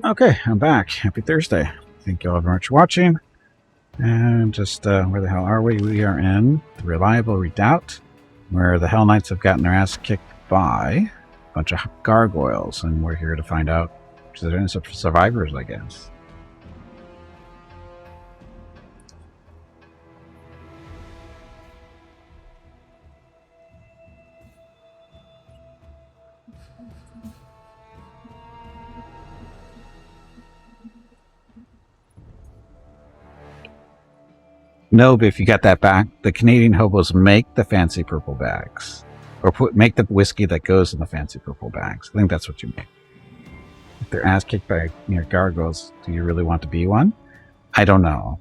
Okay, I'm back. Happy Thursday. Thank you all very much for watching. And just, where the hell are we? We are in the Reliable Redoubt, where the Hell Knights have gotten their ass kicked by a bunch of gargoyles, and we're here to find out if there's any survivors, I guess. No, but if you got that back, the Canadian hobos make the fancy purple bags. Or make the whiskey that goes in the fancy purple bags. I think that's what you make. If they're ass kicked by gargoyles, do you really want to be one? I don't know.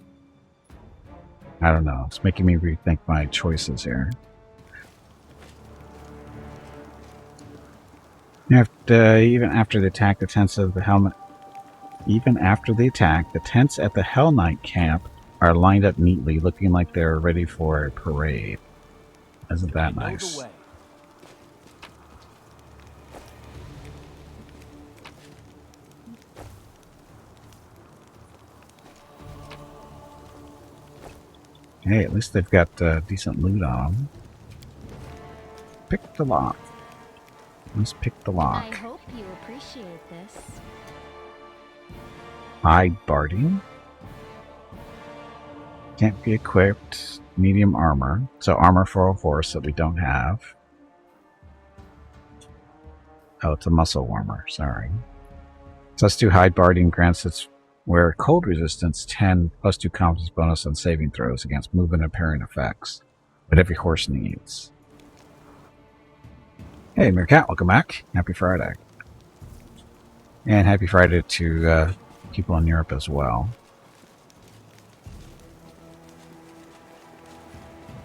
I don't know. It's making me rethink my choices here. Even after the attack, the tents of the helmet. Even after the attack, the tents at the Hell Knight camp are lined up neatly, looking like they're ready for a parade. Isn't that nice? Hey, at least they've got decent loot on them. Pick the lock. Let's pick the lock. I hope you appreciate this. Hide barding. Can't be equipped. Medium armor. So armor 404 that we don't have. Oh, it's a muscle warmer. Sorry. +2 hide barding grants its wear cold resistance 10 +2 confidence bonus on saving throws against movement and parrying effects. But every horse needs. Hey, Meerkat, welcome back. Happy Friday. And happy Friday to people in Europe as well.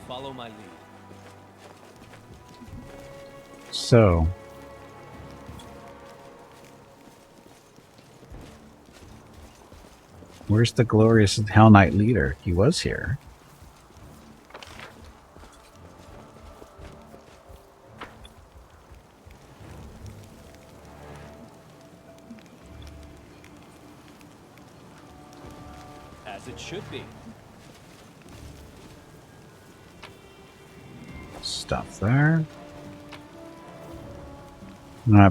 Follow my lead. So, where's the glorious Hell Knight leader? He was here. As it should be. Stuff there.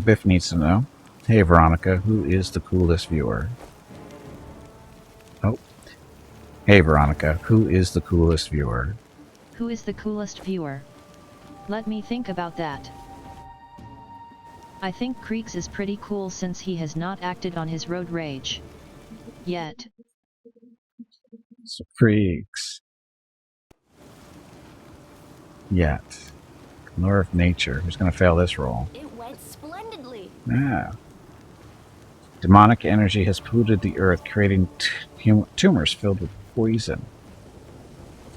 Biff needs to know. Hey, Veronica, who is the coolest viewer? Oh. Hey, Veronica, who is the coolest viewer? Who is the coolest viewer? Let me think about that. I think Creeks is pretty cool since he has not acted on his road rage. Yet. So Creeks. Yet. Lure of nature. Who's going to fail this roll? It went splendidly. Yeah. Demonic energy has polluted the earth, creating tumors filled with poison.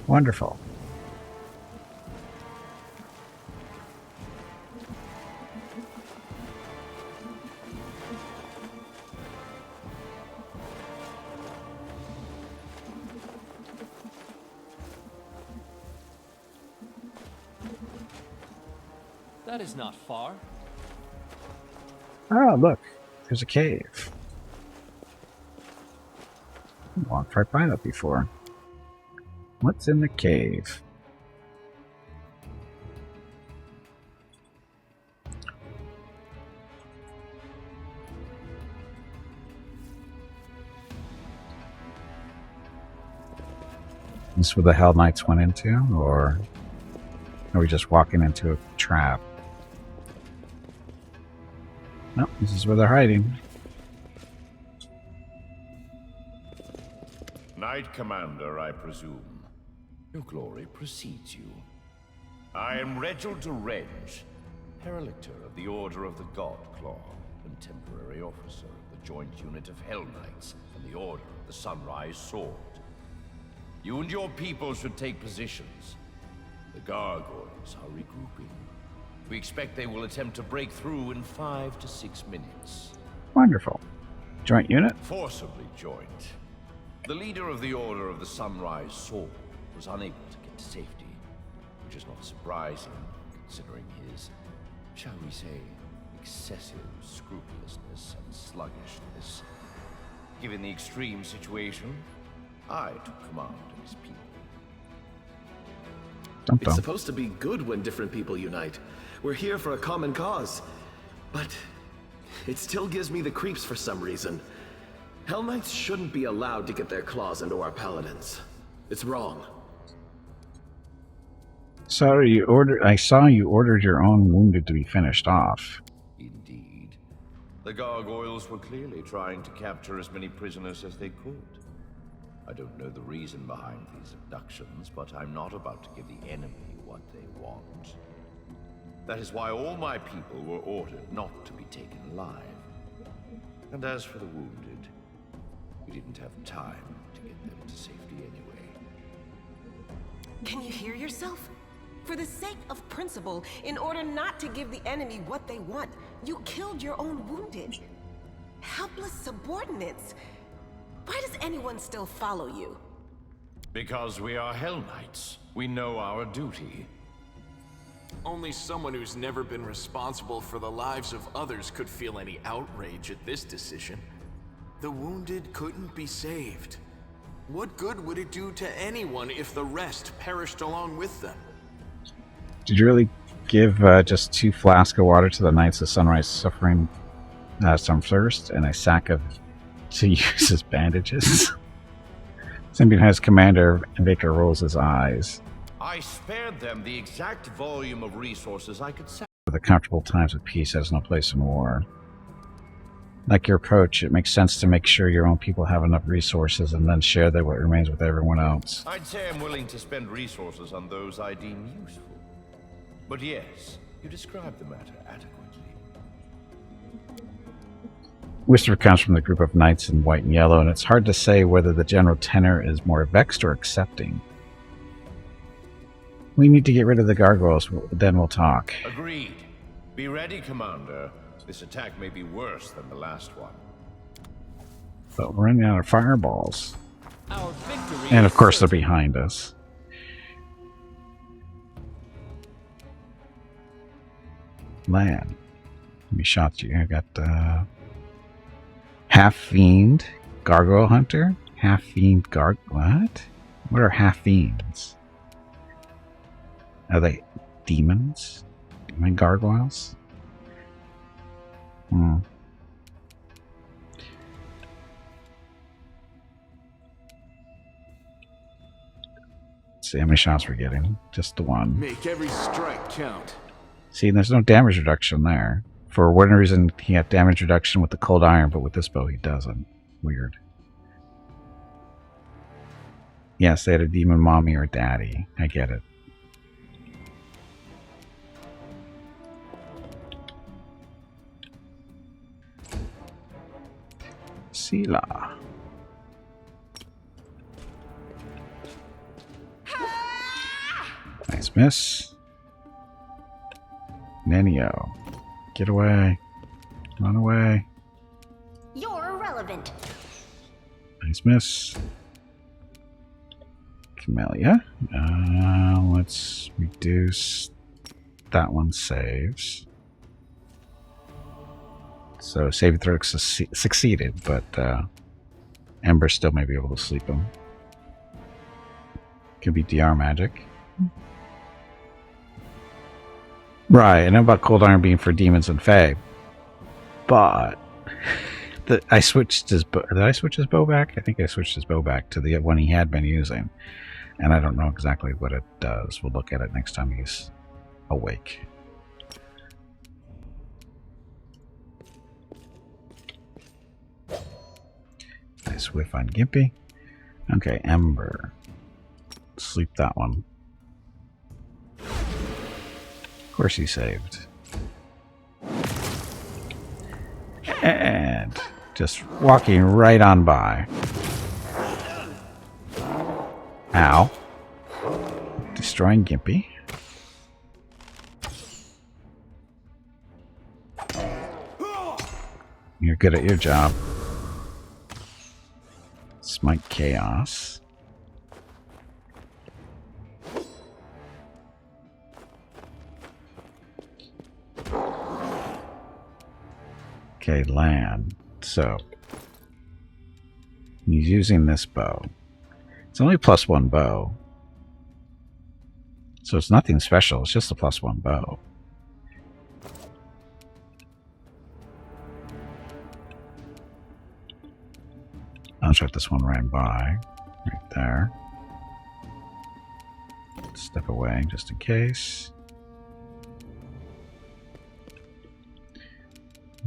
Wonderful. That is not far. Oh, look. There's a cave. I walked right by that before. What's in the cave? Is this where the Hell Knights went into, or are we just walking into a trap? No, this is where they're hiding. Knight Commander, I presume. Your glory precedes you. I am Reginald de Renge, Herelictor of the Order of the Godclaw, and temporary officer of the joint unit of Hell Knights and the Order of the Sunrise Sword. You and your people should take positions. The gargoyles are regrouping. We expect they will attempt to break through in 5 to 6 minutes. Wonderful. Joint unit? Forcibly joined. The leader of the Order of the Sunrise Sword was unable to get to safety, which is not surprising, considering his, shall we say, excessive scrupulousness and sluggishness. Given the extreme situation, I took command of his people. Dum It's dum. supposed to be good when different people unite. We're here for a common cause. But it still gives me the creeps for some reason. Hell Knights shouldn't be allowed to get their claws into our paladins. It's wrong. Sorry, I saw you ordered your own wounded to be finished off. Indeed. The gargoyles were clearly trying to capture as many prisoners as they could. I don't know the reason behind these abductions, but I'm not about to give the enemy what they want. That is why all my people were ordered not to be taken alive. And as for the wounded, we didn't have time to get them to safety anyway. Can you hear yourself? For the sake of principle, in order not to give the enemy what they want, you killed your own wounded. Helpless subordinates. Why does anyone still follow you? Because we are Hell Knights. We know our duty. Only someone who's never been responsible for the lives of others could feel any outrage at this decision. The wounded couldn't be saved. What good would it do to anyone if the rest perished along with them? Did you really give just 2 flasks of water to the Knights of Sunrise suffering some thirst and a sack of to use as bandages? Symbian has commander, and Victor rolls his eyes. I spared them the exact volume of resources I could send. For the comfortable times of peace has no place in war. Like your approach, it makes sense to make sure your own people have enough resources and then share what remains with everyone else. I'd say I'm willing to spend resources on those I deem useful. But yes, you described the matter adequately. Whisper comes from the group of knights in white and yellow, and it's hard to say whether the general tenor is more vexed or accepting. We need to get rid of the gargoyles, then we'll talk. Agreed. Be ready, Commander. This attack may be worse than the last one. But we're running out of fireballs. Our victory And of is course they're certain. behind us. Lan. How many shots you? I got half fiend gargoyle hunter, half fiend what? What are half fiends? Are they demons? Demon gargoyles? Let's see how many shots we're getting. Just the one. Make every strike count. See, there's no damage reduction there. For whatever reason, he got damage reduction with the cold iron, but with this bow he doesn't. Weird. Yes, they had a demon mommy or daddy. I get it. Sila. Nice miss. Nenio. Get away. Run away. You're irrelevant. Nice miss. Camellia. Let's reduce. That one saves. So saving throw succeeded, but Ember still may be able to sleep him. Could be DR magic. Right, I know about Cold Iron being for demons and Fae, but I switched his bow. Did I switch his bow back? I think I switched his bow back to the one he had been using, and I don't know exactly what it does. We'll look at it next time he's awake. Nice whiff on Gimpy. Okay, Ember. Sleep that one. Of course he saved. And just walking right on by. Ow. Destroying Gimpy. You're good at your job. Smite Chaos. Okay, land. So He's using this bow. It's only +1 bow. So it's nothing special. It's just a +1 bow. I'll check this one right by. Right there. Step away just in case.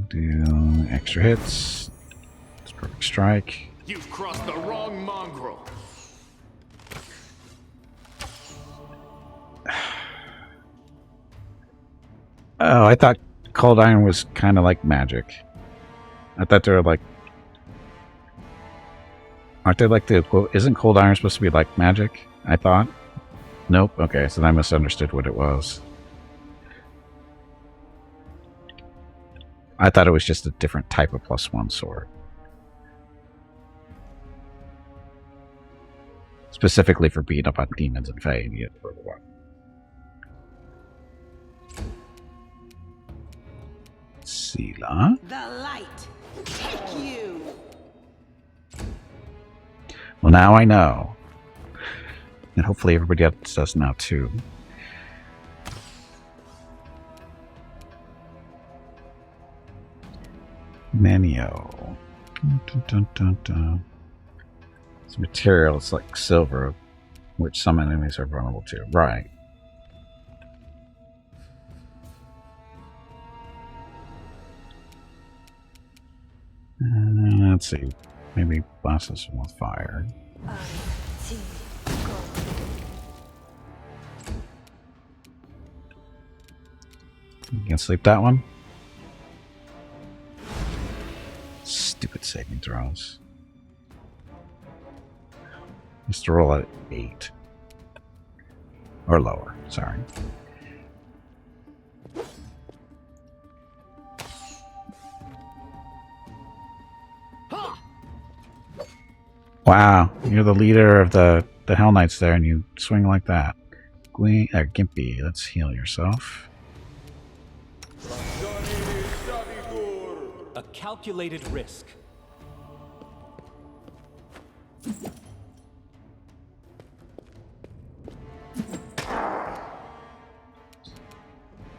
Do extra hits. It's perfect strike. You've crossed the wrong mongrel. Oh, I thought Cold Iron was kind of like magic. I thought they were like... Aren't they like the... Isn't Cold Iron supposed to be like magic? I thought. Nope. Okay, so I misunderstood what it was. I thought it was just a different type of +1 sword. Specifically for beating up on demons and Fae and yet for what? Sela. The light. Take you. Well, now I know. And hopefully everybody else does now too. Manio. Dun, dun, dun, dun. It's material, it's like silver, which some enemies are vulnerable to. Right. Let's see. Maybe blast this one with fire. You can sleep that one. Stupid saving throws. Used to roll at 8. Or lower, sorry. Wow, you're the leader of the Hell Knights there and you swing like that. Gimpy, let's heal yourself. A calculated risk.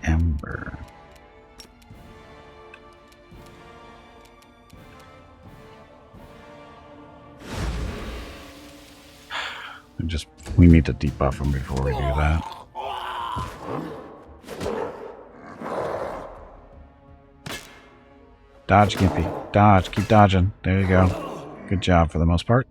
Ember. We need to debuff him before we do that. Dodge, Gimpy. Dodge. Keep dodging. There you go. Good job for the most part.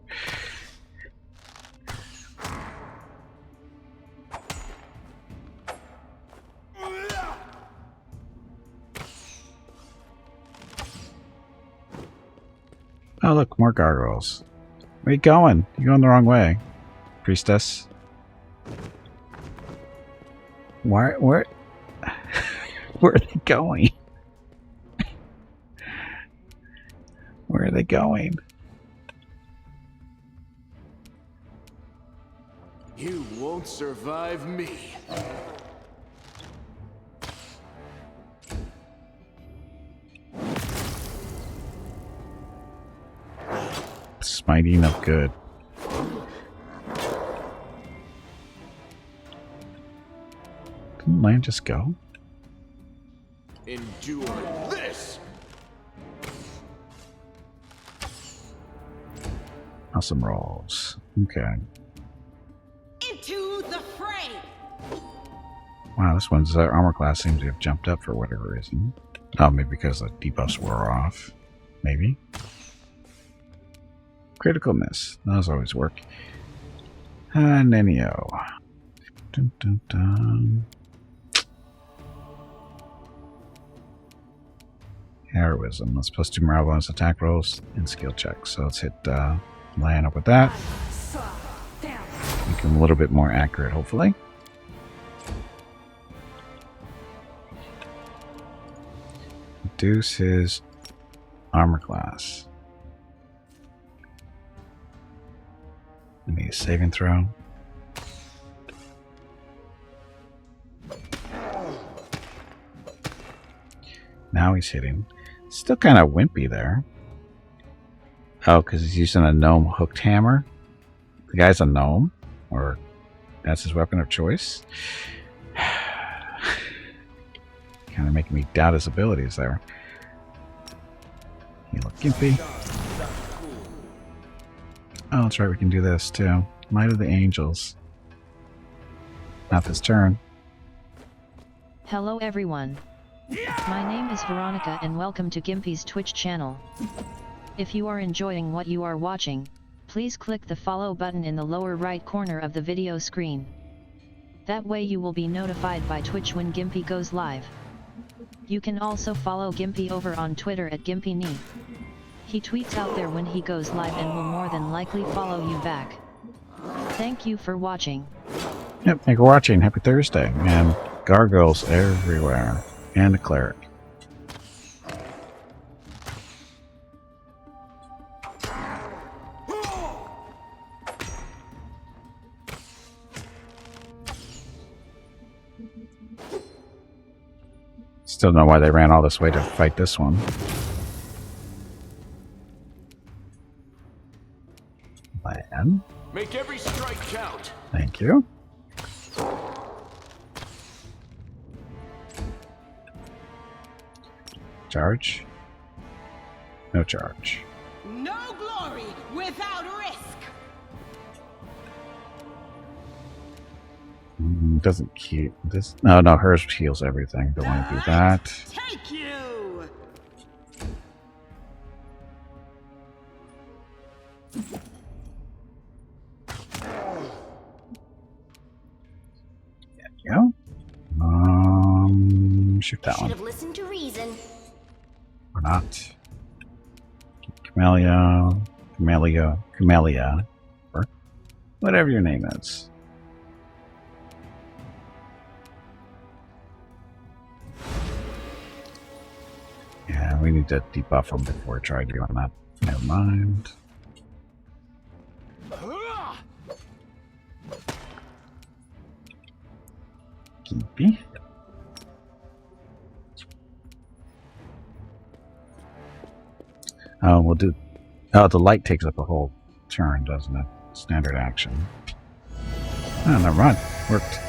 Oh, look, more gargoyles. Where are you going? You're going the wrong way, priestess. Where are they going? Where are they going? You won't survive me. Smiting of good. Didn't Land just go? Endure this. Awesome rolls. Okay. Into the fray. Wow, this one's armor class seems to have jumped up for whatever reason. Oh, maybe because the debuffs wore off. Maybe. Critical miss. Those always work. Nenio. Dun, dun, dun. Heroism. Let's plus 2 morale bonus attack rolls and skill checks. So let's hit line up with that. Make him a little bit more accurate, hopefully. Reduce his armor class. I need a saving throw. Now he's hitting. Still kind of wimpy there. Oh, because he's using a gnome hooked hammer? The guy's a gnome? Or that's his weapon of choice? Kind of making me doubt his abilities there. You look gimpy. Oh, that's right, we can do this too. Light of the Angels. Not this turn. Hello everyone. My name is Veronica and welcome to Gimpy's Twitch channel. If you are enjoying what you are watching, please click the follow button in the lower right corner of the video screen. That way you will be notified by Twitch when Gimpy goes live. You can also follow Gimpy over on Twitter at GimpyKnee. He tweets out there when he goes live and will more than likely follow you back. Thank you for watching. Yep, thank you for watching. Happy Thursday. And gargoyles everywhere. And a cleric. Still don't know why they ran all this way to fight this one. Land. Make every strike count. Thank you. Charge. No charge. No glory without risk. Doesn't keep this. No, hers heals everything. Don't want to do that. Take you. Yeah. Shoot that Should one. have listened to reason. Or not. Camellia, or whatever your name is. Yeah, we need to debuff them before I try doing that. Never mind. Gimpy. Oh, we'll do. Oh, the light takes up a whole turn, doesn't it? Standard action. Oh, never mind. Worked.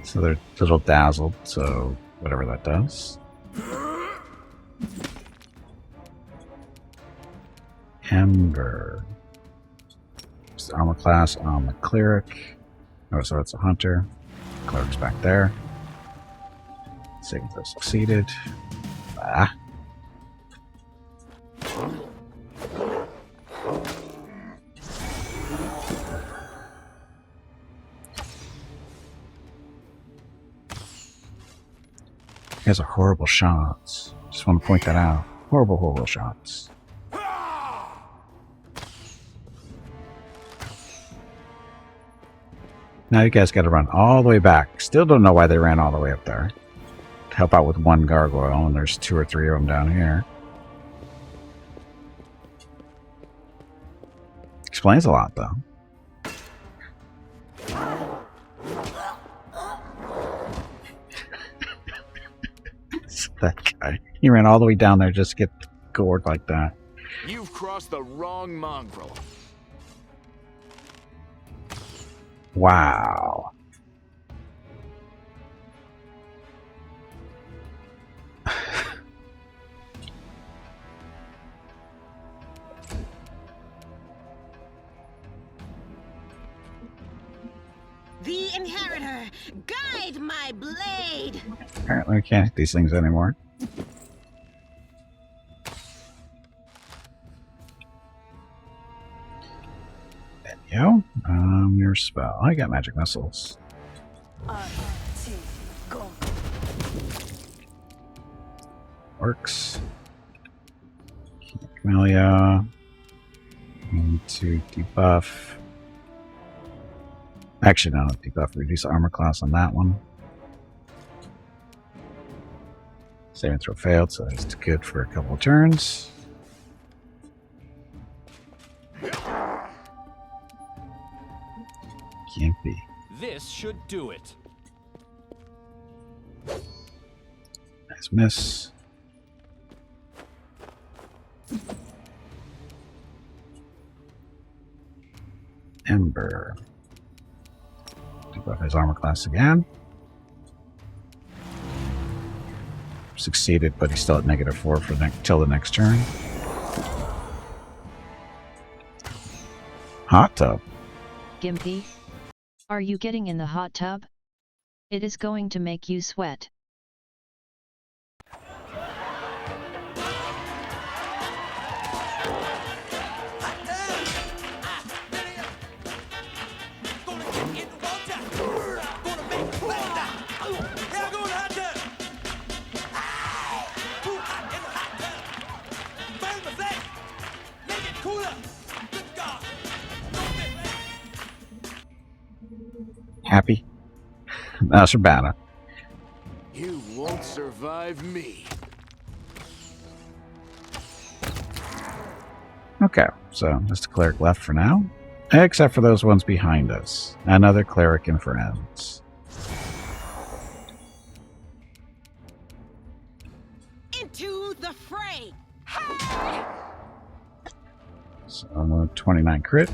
So they're a little dazzled, so whatever that does. Ember. It's armor class on the cleric. Oh, so it's a hunter. Cleric's back there. Saving throw succeeded. Ah. You guys are horrible shots. Just want to point that out. Horrible shots. Now you guys got to run all the way back. Still don't know why they ran all the way up there. To help out with one gargoyle, and there's 2 or 3 of them down here. Explains a lot, though. That guy. He ran all the way down there just to get gored like that. You've crossed the wrong mongrel. Wow. The Inheritor, guide my blade. Apparently we can't hit these things anymore. There you go. Your spell. I got magic missiles. Works. Camellia. Need to debuff. Actually, no, debuff. Reduce armor class on that one. Saving throw failed, so that's good for a couple of turns. Gimpy. This should do it. Nice miss. Ember. Debuff his armor class again. Succeeded, but he's still at -4 for till the next turn. Hot tub. Gimpy? Are you getting in the hot tub? It is going to make you sweat. Happy? That's Urbana. You won't survive me. Okay, so just a cleric left for now. Except for those ones behind us. Another cleric and friends. Into the fray! So 29 crit.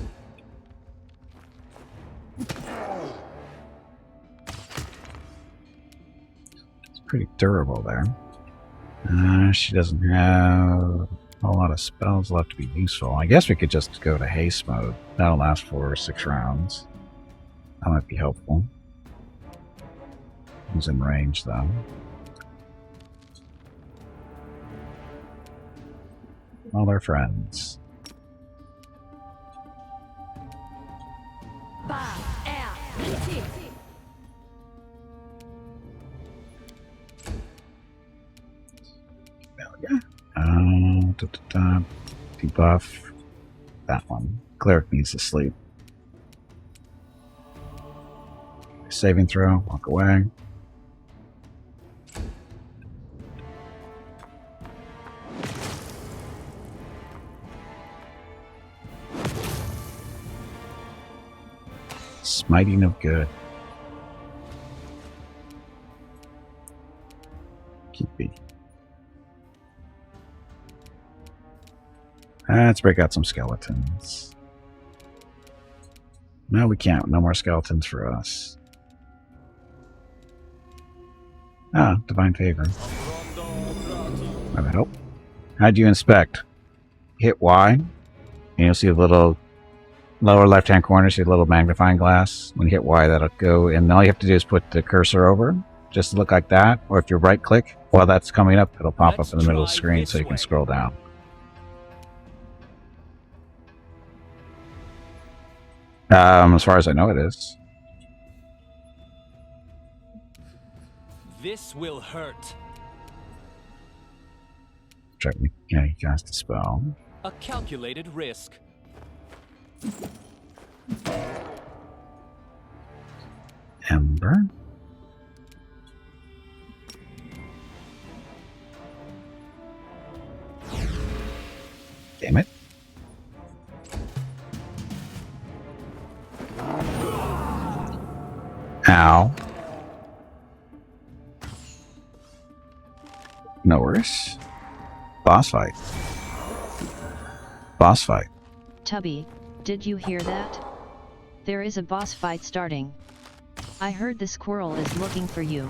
It's pretty durable there. She doesn't have a lot of spells left to be useful. I guess we could just go to haste mode. That'll last for 6 rounds. That might be helpful. Who's in range though? All their friends. Debuff that one. Cleric needs to sleep. Saving throw, walk away. Smiting of good. Gimpy. Let's break out some skeletons. No, we can't. No more skeletons for us. Ah, divine favor. I would hope. How do you inspect? Hit Y, and you'll see a little lower left-hand corner. See a little magnifying glass. When you hit Y, that'll go, and all you have to do is put the cursor over, just to look like that. Or if you right-click while that's coming up, it'll pop up in the middle of the screen, so you can scroll down. As far as I know, it is. This will hurt. Check me. Yeah, you cast a spell. A calculated risk. Ember. Damn it. Ow. No worse. Boss fight. Boss fight. Tubby, did you hear that? There is a boss fight starting. I heard the squirrel is looking for you.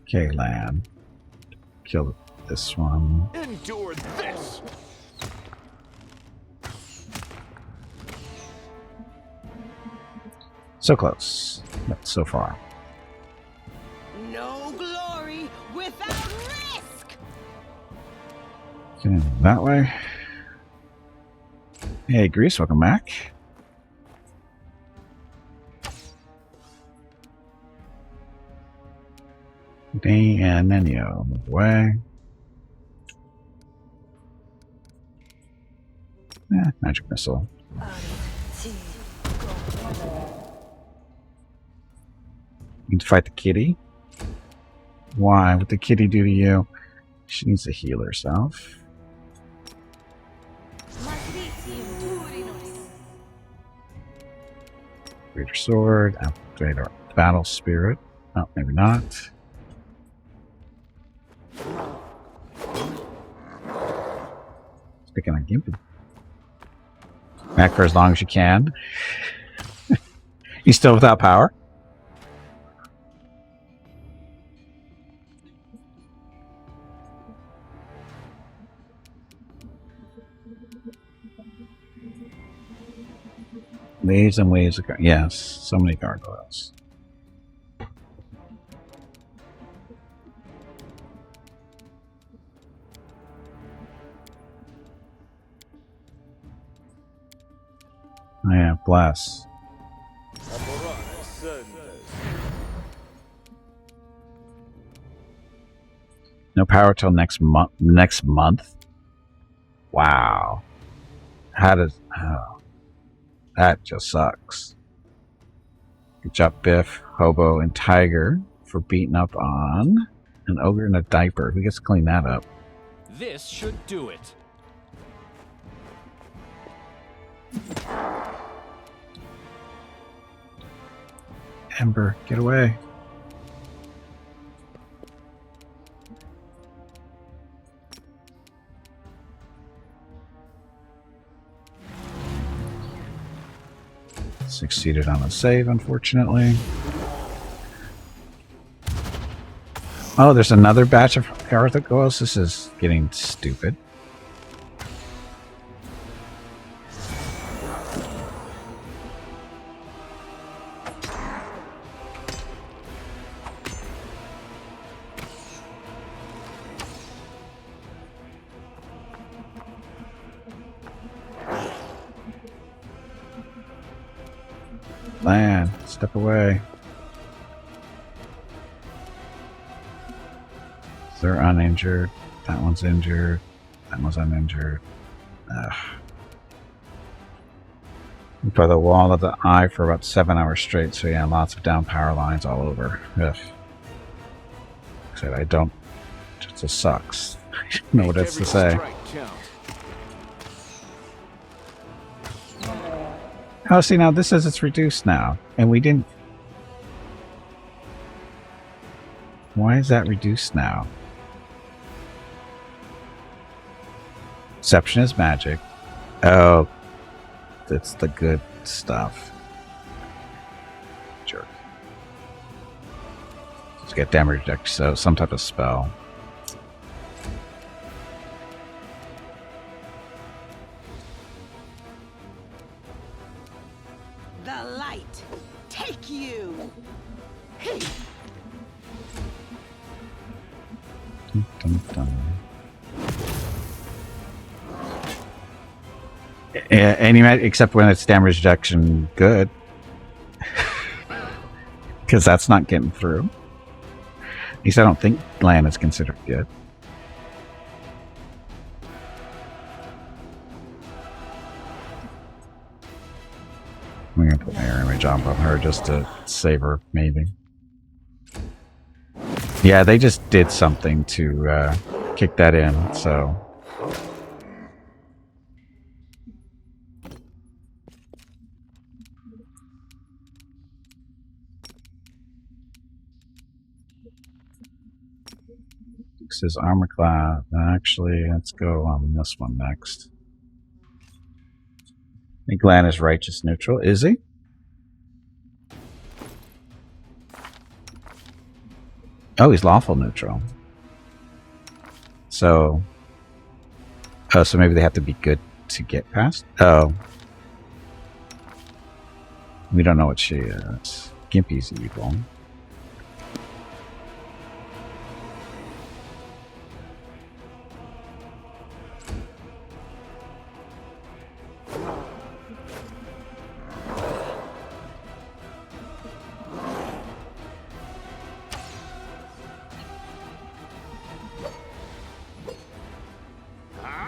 Okay, Lan. Kill this one. Endure this! So close, but so far. No glory without risk! Okay, that way. Hey, Grease, welcome back. Day and Nenio, move away. Magic missile. You need to fight the kitty. Why? What did the kitty do to you? She needs to heal herself. Greater sword, activate our battle spirit. Oh, maybe not. Picking on Gimpy. Back for as long as you can. You still without power? Waves and waves of yes, so many gargoyles. Oh yeah, bless. No power till next month. Next month? Wow. How does? Oh, that just sucks. Good job, Biff, Hobo, and Tiger for beating up on an ogre in a diaper. Who gets to clean that up? This should do it. Ember, get away. Succeeded on a save, unfortunately. Oh, there's another batch of gargoyles. This is getting stupid. Land, step away. They're uninjured. That one's injured. That one's uninjured. Ugh. By the wall of the eye for about 7 hours straight. So yeah, lots of down power lines all over. Ugh. Said I don't. It just sucks. I don't know what else to say. Oh, see, now this says it's reduced now, and we didn't. Why is that reduced now? Deception is magic. Oh, that's the good stuff. Jerk. Let's get damage reduction, so some type of spell. The light, take you. Dun, dun, dun. Any except when it's damage reduction good, because that's not getting through. At least I don't think land is considered good. I'm gonna put my air image on her just to save her, maybe. Yeah, they just did something to kick that in, so. It says armor class. Actually, let's go on this one next. I think Glenn is righteous neutral. Is he? Oh, he's lawful neutral. So, oh, so maybe they have to be good to get past? Oh. We don't know what she is. Gimpy's evil.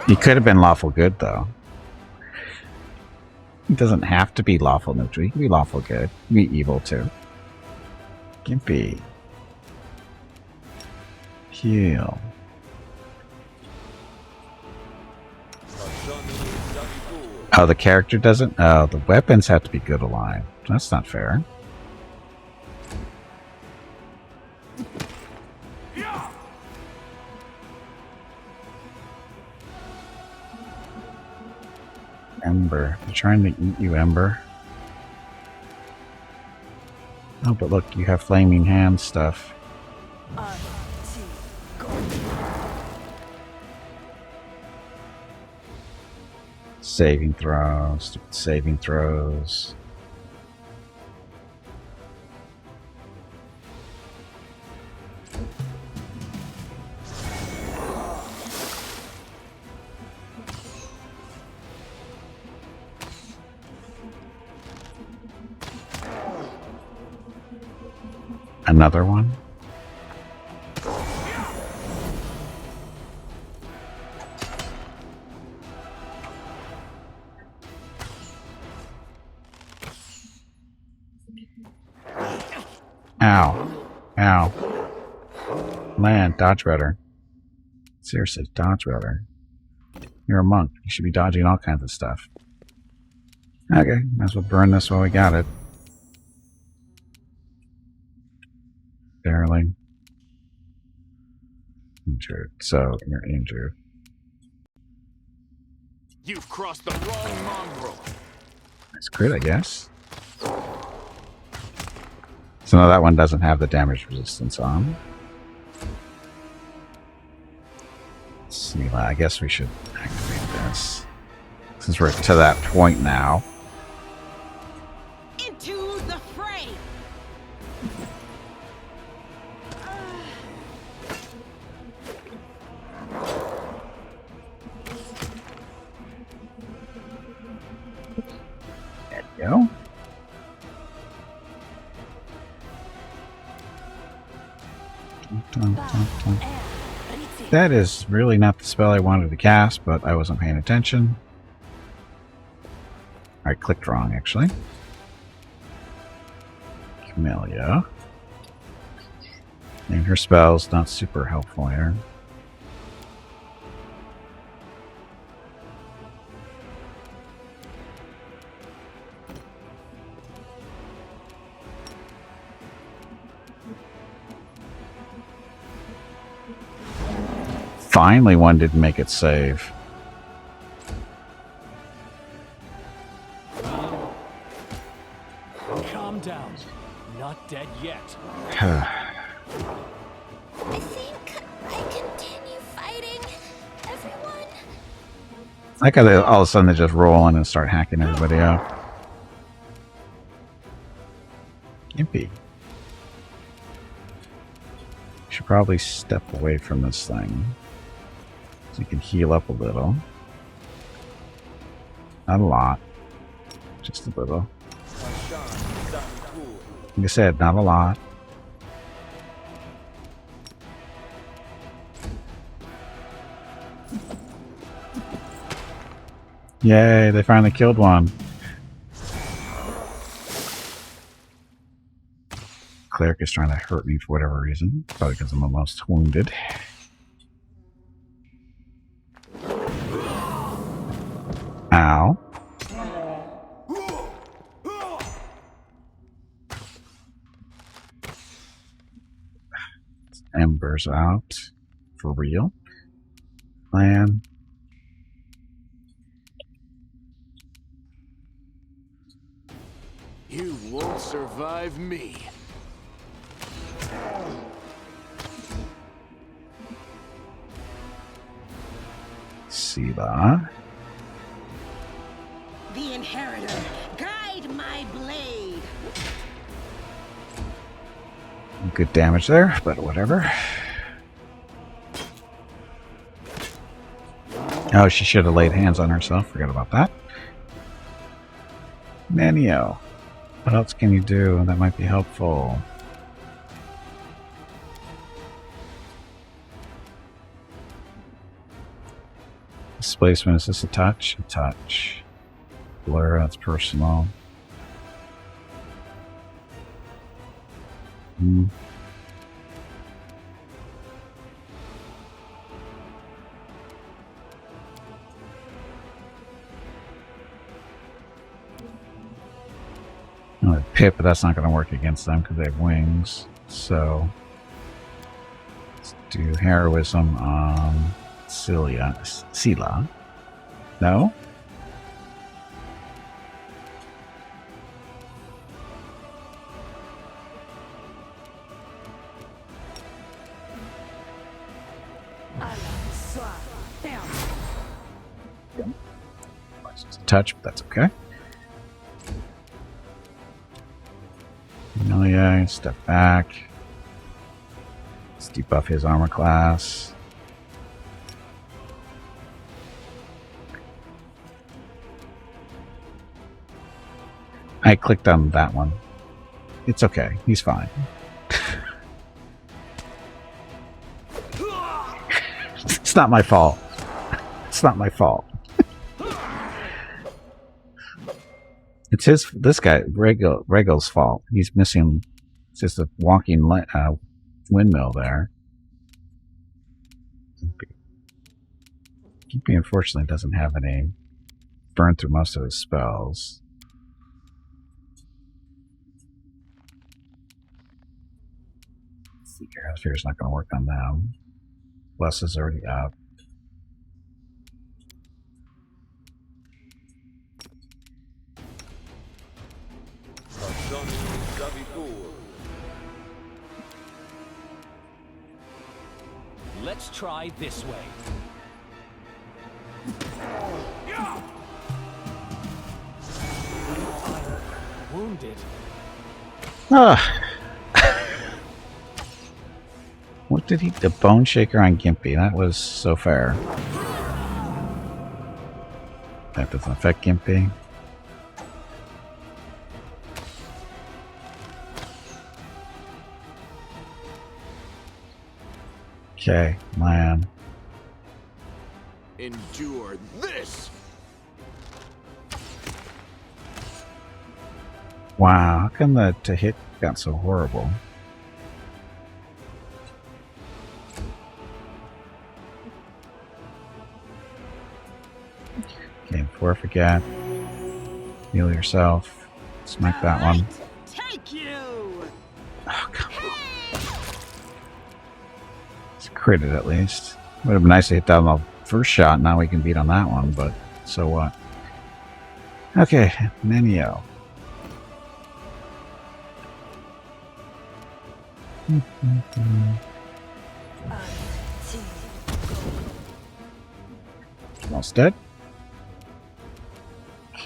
He could have been lawful good, though. He doesn't have to be lawful neutral. He can be lawful good. He can be evil, too. Gimpy. Heal. Oh, the character doesn't? Oh, the weapons have to be good aligned. That's not fair. Ember. They're trying to eat you, Ember. Oh, but look, you have flaming hand stuff. Saving throws. Stupid saving throws. Another one. Ow. Ow. Man, dodge better. Seriously, dodge better. You're a monk. You should be dodging all kinds of stuff. Okay, might as well burn this while we got it. Barely. Injured. So, you're injured. You've crossed the wrong mongrel. That's crit, I guess. So now that one doesn't have the damage resistance on. Let's see, I guess we should activate this. Since we're to that point now. Into the fray! There you go. Dun, dun, dun. That is really not the spell I wanted to cast, but I wasn't paying attention. I clicked wrong, actually. Camellia. And her spell's not super helpful here. Finally, one didn't make it save. Calm down. Not dead yet. I think I continue fighting everyone. Like how they, all of a sudden they just roll in and start hacking everybody out. Gimpy. Should probably step away from this thing. So you can heal up a little. Not a lot. Just a little. Like I said, not a lot. Yay, they finally killed one. Cleric is trying to hurt me for whatever reason. Probably because I'm almost wounded. Ow. Embers out. For real. Plan. You won't survive me. Sela. The Inheritor, guide my blade! Good damage there, but whatever. Oh, she should have laid hands on herself. Forgot about that. Nanio. What else can you do that might be helpful? Displacement, is this a touch? A touch. Blur, that's personal. Oh, Pip, but that's not going to work against them because they have wings. So let's do heroism on Sela. No? touch, but that's okay. Oh yeah, step back. Let's debuff his armor class. I clicked on that one. It's okay. He's fine. It's not my fault. It's not my fault. It's this guy, Regal's fault. He's missing. It's just a walking windmill there. Gimpy unfortunately doesn't have any. Burned through most of his spells. Damphir is not going to work on them. Bless is already up. Let's try this way. Wounded. Ah. What did he... The Bone Shaker on Gimpy. That was so fair. That doesn't affect Gimpy. Okay, man. Endure this! Wow, how come the to hit got so horrible? Okay, before I forget, heal yourself. Smack that one. Take you! Oh, come on. It's critted at least. Would have been nice to hit that on the first shot. Now we can beat on that one, but so what? Okay, Nenio. Almost dead.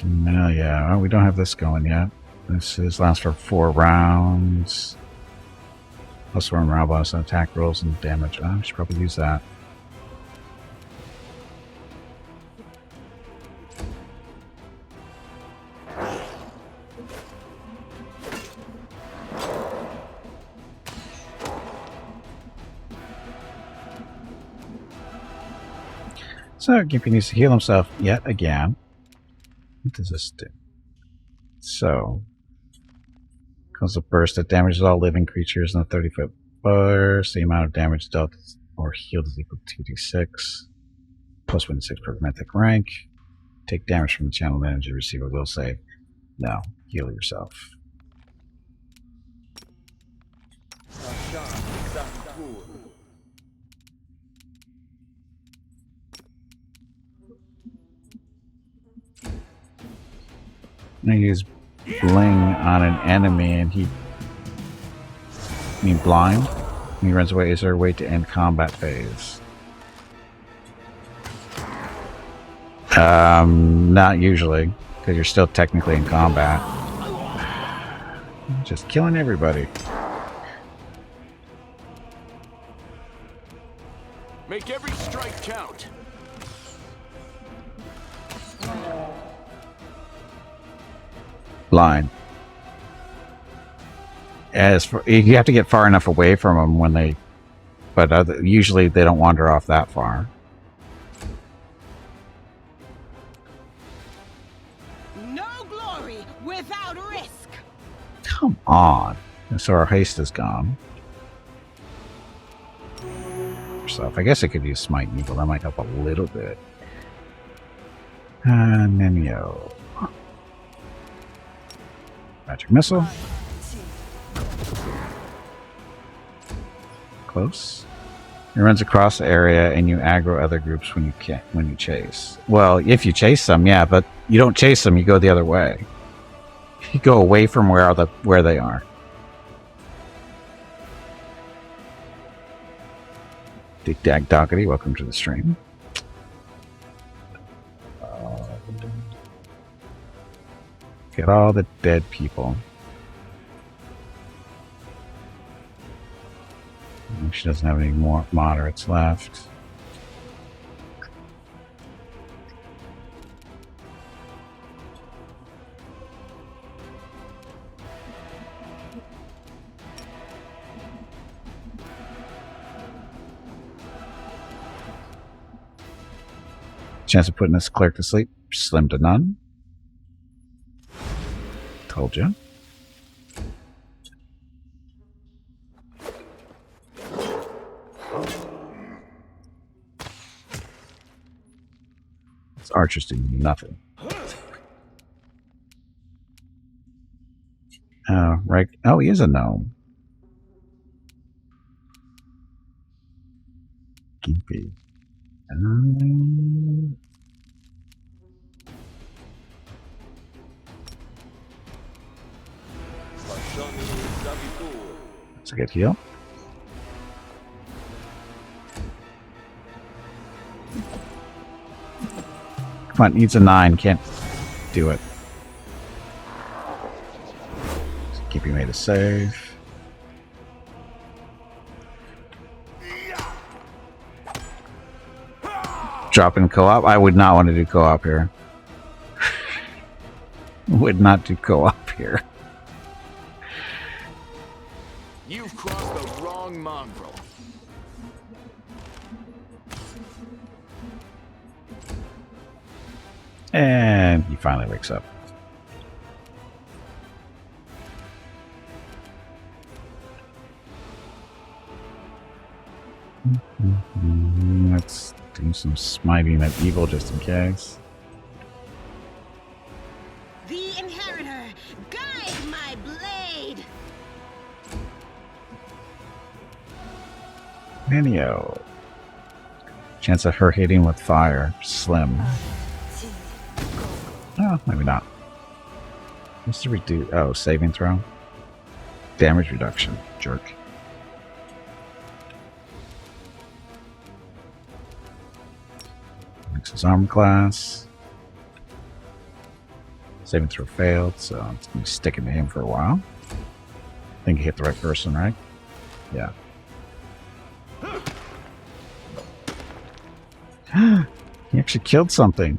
No, yeah, well, we don't have this going yet. This is lasts for 4 rounds. Plus 1 round bonus on attack rolls and damage. I should probably use that. So Gimpy needs to heal himself yet again. What does this do? So, cause a burst that damages all living creatures in a 30-foot burst. The amount of damage dealt or healed is equal to 2d6. Plus 1d6 per mythic rank. Take damage from the channel energy. Receive a will save. No, heal yourself. I use bling on an enemy and he blind. When he runs away, is there a way to end combat phase? Not usually, because you're still technically in combat. Just killing everybody. Make every strike count. Line. As for, you have to get far enough away from them when they, but usually they don't wander off that far. No glory without risk. Come on. So our haste is gone. So I guess I could use Smite and Evil. That might help a little bit. Nenio. Magic Missile. Close. It runs across the area and you aggro other groups when you chase. Well, if you chase them, yeah, but you don't chase them, you go the other way. You go away from where they are. Dig Dag Doggity, welcome to the stream. Get all the dead people. She doesn't have any more moderates left. Chance of putting this cleric to sleep, slim to none. Told you. This archer's doing nothing. Oh, right. Oh, he is a gnome. Gimpy. That's a good heal. Come on, needs a 9. Can't do it. Keep you made a save. Drop in co-op? I would not want to do co-op here. Would not do co-op here. You've crossed the wrong mongrel. And he finally wakes up. Let's do some smiting at evil just in case. The Inheritor, guide my blade! Minio. Chance of her hitting with fire, slim. Oh, maybe not. What's the reduce? Oh, saving throw. Damage reduction, jerk. Makes his armor class. Saving throw failed, so it's gonna be sticking to him for a while. I think he hit the right person, right? Yeah. He actually killed something.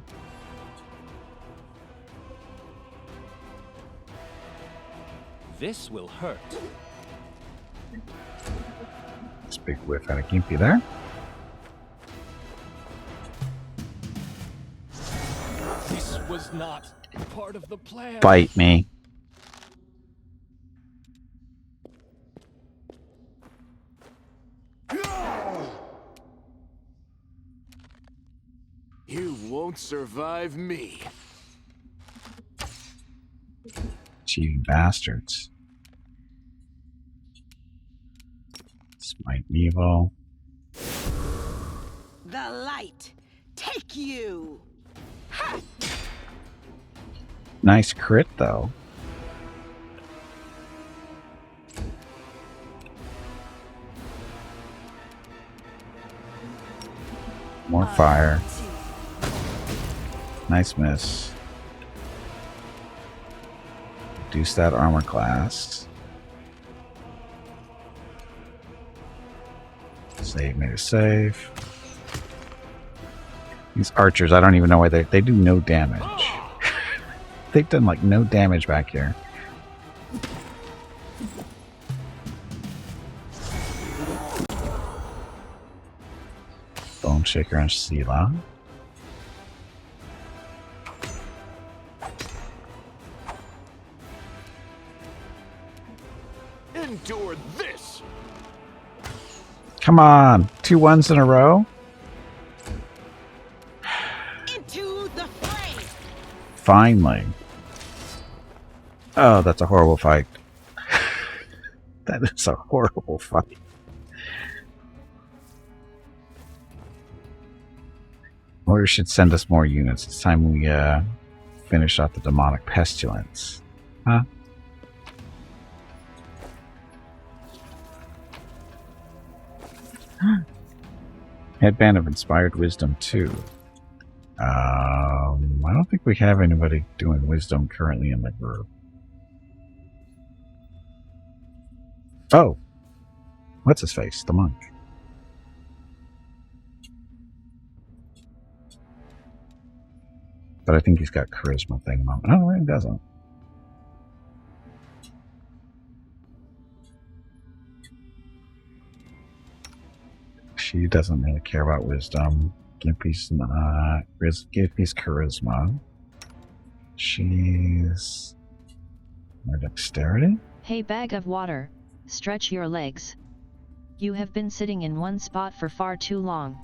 This will hurt. This big whiff out of Gimpy there. This was not part of the plan. Bite me. You won't survive me. Cheating bastards. Smite evil. The light, take you! Ha! Nice crit though. More fire. Nice miss. Reduce that armor class. Save, made a save. These archers, I don't even know why they do no damage. They've done like no damage back here. Bone Shaker on Sela. Endure this. Come on, 2 1s in a row. Into the fray! Finally. Oh, that's a horrible fight. That is a horrible fight. Order should send us more units. It's time we finish off the demonic pestilence. Huh? Headband of Inspired Wisdom 2. I don't think we have anybody doing wisdom currently in the group. Oh, what's his face? The monk. But I think he's got charisma thing. No, he doesn't. She doesn't really care about wisdom. Gimpy's not. Gimpy's charisma. She's more dexterity. Hey, bag of water, stretch your legs. You have been sitting in one spot for far too long.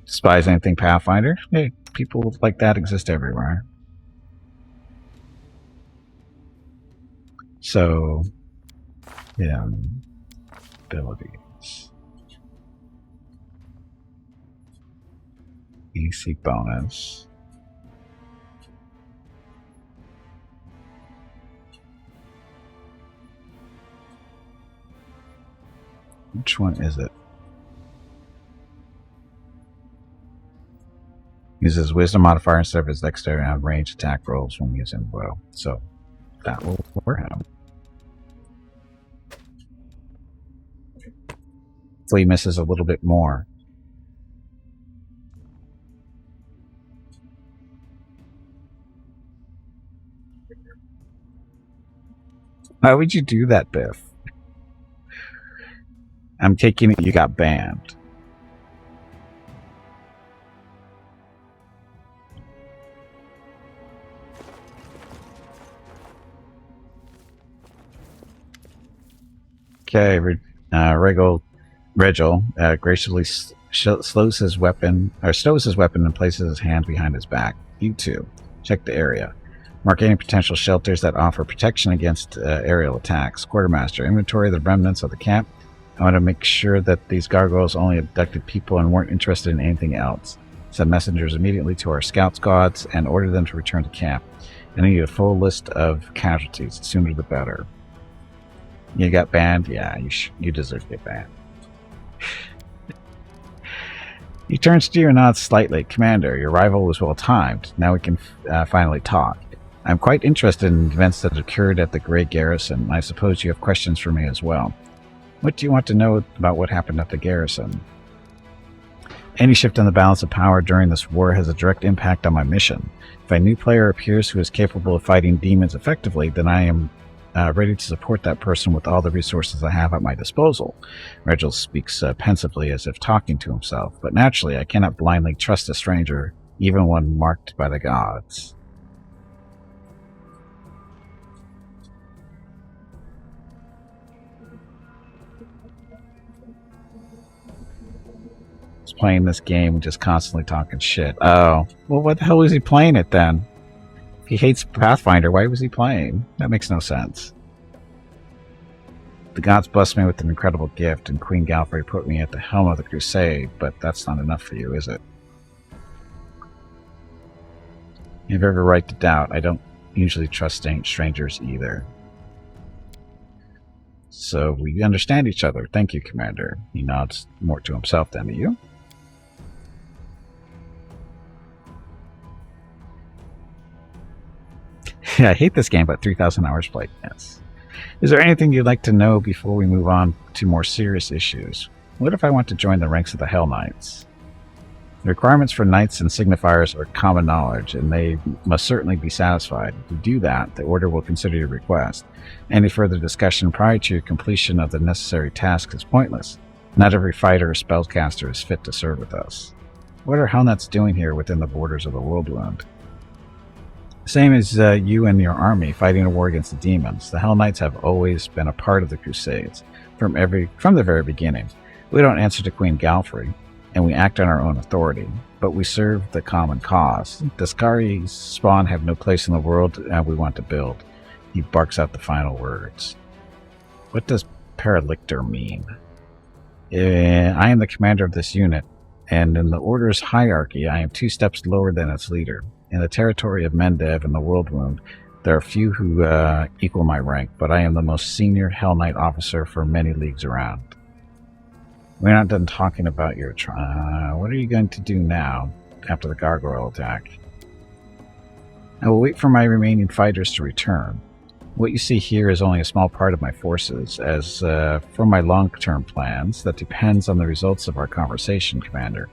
Despise anything Pathfinder? Hey, people like that exist everywhere. So, yeah, abilities. AC bonus. Which one is it? Uses wisdom modifier instead of his dexterity on range attack rolls when using bow. So that will work him. So he misses a little bit more. Why would you do that, Biff? I'm taking it you got banned. Okay, Regil graciously slows his weapon, or stows his weapon and places his hand behind his back. You two, check the area. Mark any potential shelters that offer protection against aerial attacks. Quartermaster, inventory the remnants of the camp. I want to make sure that these gargoyles only abducted people and weren't interested in anything else. Send messengers immediately to our scout squads and order them to return to camp. I need a full list of casualties. The sooner the better. You got banned? Yeah, you deserve to get banned. He turns to you and nods slightly. Commander, your arrival was well timed. Now we can finally talk. I'm quite interested in events that occurred at the Grey Garrison. I suppose you have questions for me as well. What do you want to know about what happened at the garrison? Any shift in the balance of power during this war has a direct impact on my mission. If a new player appears who is capable of fighting demons effectively, then I am ready to support that person with all the resources I have at my disposal. Regil speaks pensively as if talking to himself, but naturally I cannot blindly trust a stranger, even when marked by the gods. He's playing this game and just constantly talking shit. Oh, well, what the hell was he playing it then? If he hates Pathfinder, why was he playing? That makes no sense. The gods blessed me with an incredible gift, and Queen Galfrey put me at the helm of the crusade, but that's not enough for you, is it? You have every right to doubt. I don't usually trust strangers either. So we understand each other. Thank you, Commander. He nods more to himself than to you. Yeah, I hate this game, but 3,000 hours played. Yes. Is there anything you'd like to know before we move on to more serious issues? What if I want to join the ranks of the Hell Knights? The requirements for knights and signifiers are common knowledge, and they must certainly be satisfied. If you do that, the Order will consider your request. Any further discussion prior to your completion of the necessary task is pointless. Not every fighter or spellcaster is fit to serve with us. What are Hell Knights doing here within the borders of the Worldwound? Same as you and your army fighting a war against the demons. The Hell Knights have always been a part of the Crusades from the very beginning. We don't answer to Queen Galfrey, and we act on our own authority, but we serve the common cause. The Skari's spawn have no place in the world we want to build. He barks out the final words. What does Paralictor mean? I am the commander of this unit, and in the Order's hierarchy, I am 2 steps lower than its leader. In the territory of Mendev and the Worldwound, there are few who equal my rank, but I am the most senior Hell Knight officer for many leagues around. We're not done talking about your what are you going to do now after the gargoyle attack? I will wait for my remaining fighters to return. What you see here is only a small part of my forces. As for my long-term plans, that depends on the results of our conversation, Commander.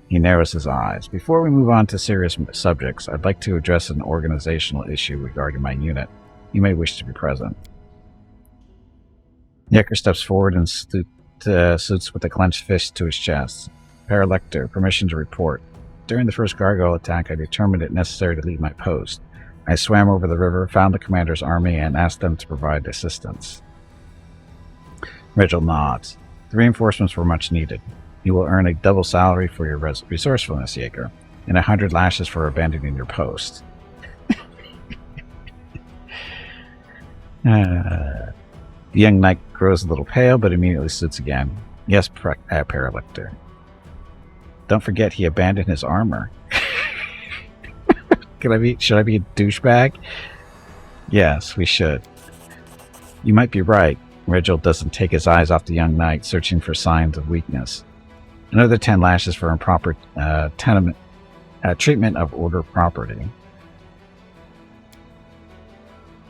He narrows his eyes. Before we move on to serious subjects, I'd like to address an organizational issue regarding my unit. You may wish to be present. Yekker steps forward and salutes with a clenched fist to his chest. Paralector, permission to report. During the first gargoyle attack, I determined it necessary to leave my post. I swam over the river, found the commander's army, and asked them to provide assistance. Reginald nods. The reinforcements were much needed. You will earn a double salary for your resourcefulness, Yekker, and 100 lashes for abandoning your post. The young knight grows a little pale, but immediately suits again. Yes, Paralector. Don't forget he abandoned his armor. Should I be a douchebag? Yes, we should. You might be right. Reginald doesn't take his eyes off the young knight, searching for signs of weakness. Another 10 lashes for improper treatment of order property.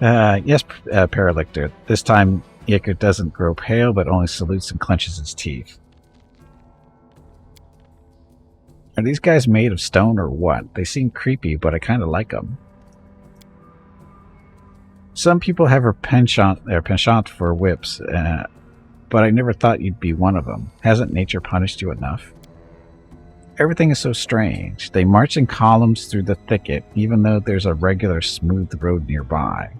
Yes, Paralector. This time, Yekker doesn't grow pale, but only salutes and clenches his teeth. Are these guys made of stone or what? They seem creepy, but I kind of like them. Some people have a penchant for whips, but I never thought you'd be one of them. Hasn't nature punished you enough? Everything is so strange. They march in columns through the thicket, even though there's a regular smooth road nearby.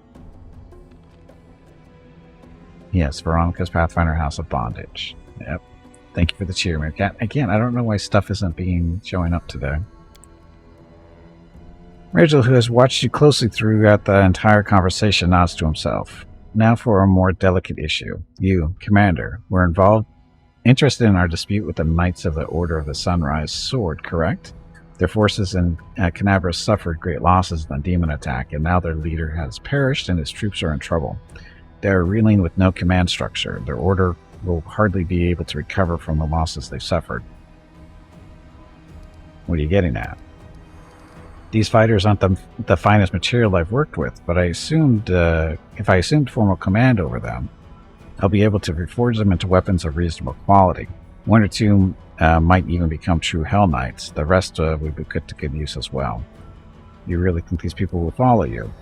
Yes, Veronica's Pathfinder House of Bondage. Yep. Thank you for the cheer, Meerkat. Again, I don't know why stuff isn't showing up today. Reginald, who has watched you closely throughout the entire conversation, nods to himself. Now for a more delicate issue. You, Commander, were interested in our dispute with the Knights of the Order of the Sunrise Sword, correct? Their forces in Canabra suffered great losses in the demon attack, and now their leader has perished and his troops are in trouble. They are reeling with no command structure. Their order will hardly be able to recover from the losses they suffered. What are you getting at? These fighters aren't the finest material I've worked with, but I assumed if I assumed formal command over them, I'll be able to reforge them into weapons of reasonable quality. One or two might even become true Hell Knights. The rest would be put to good use as well. You really think these people will follow you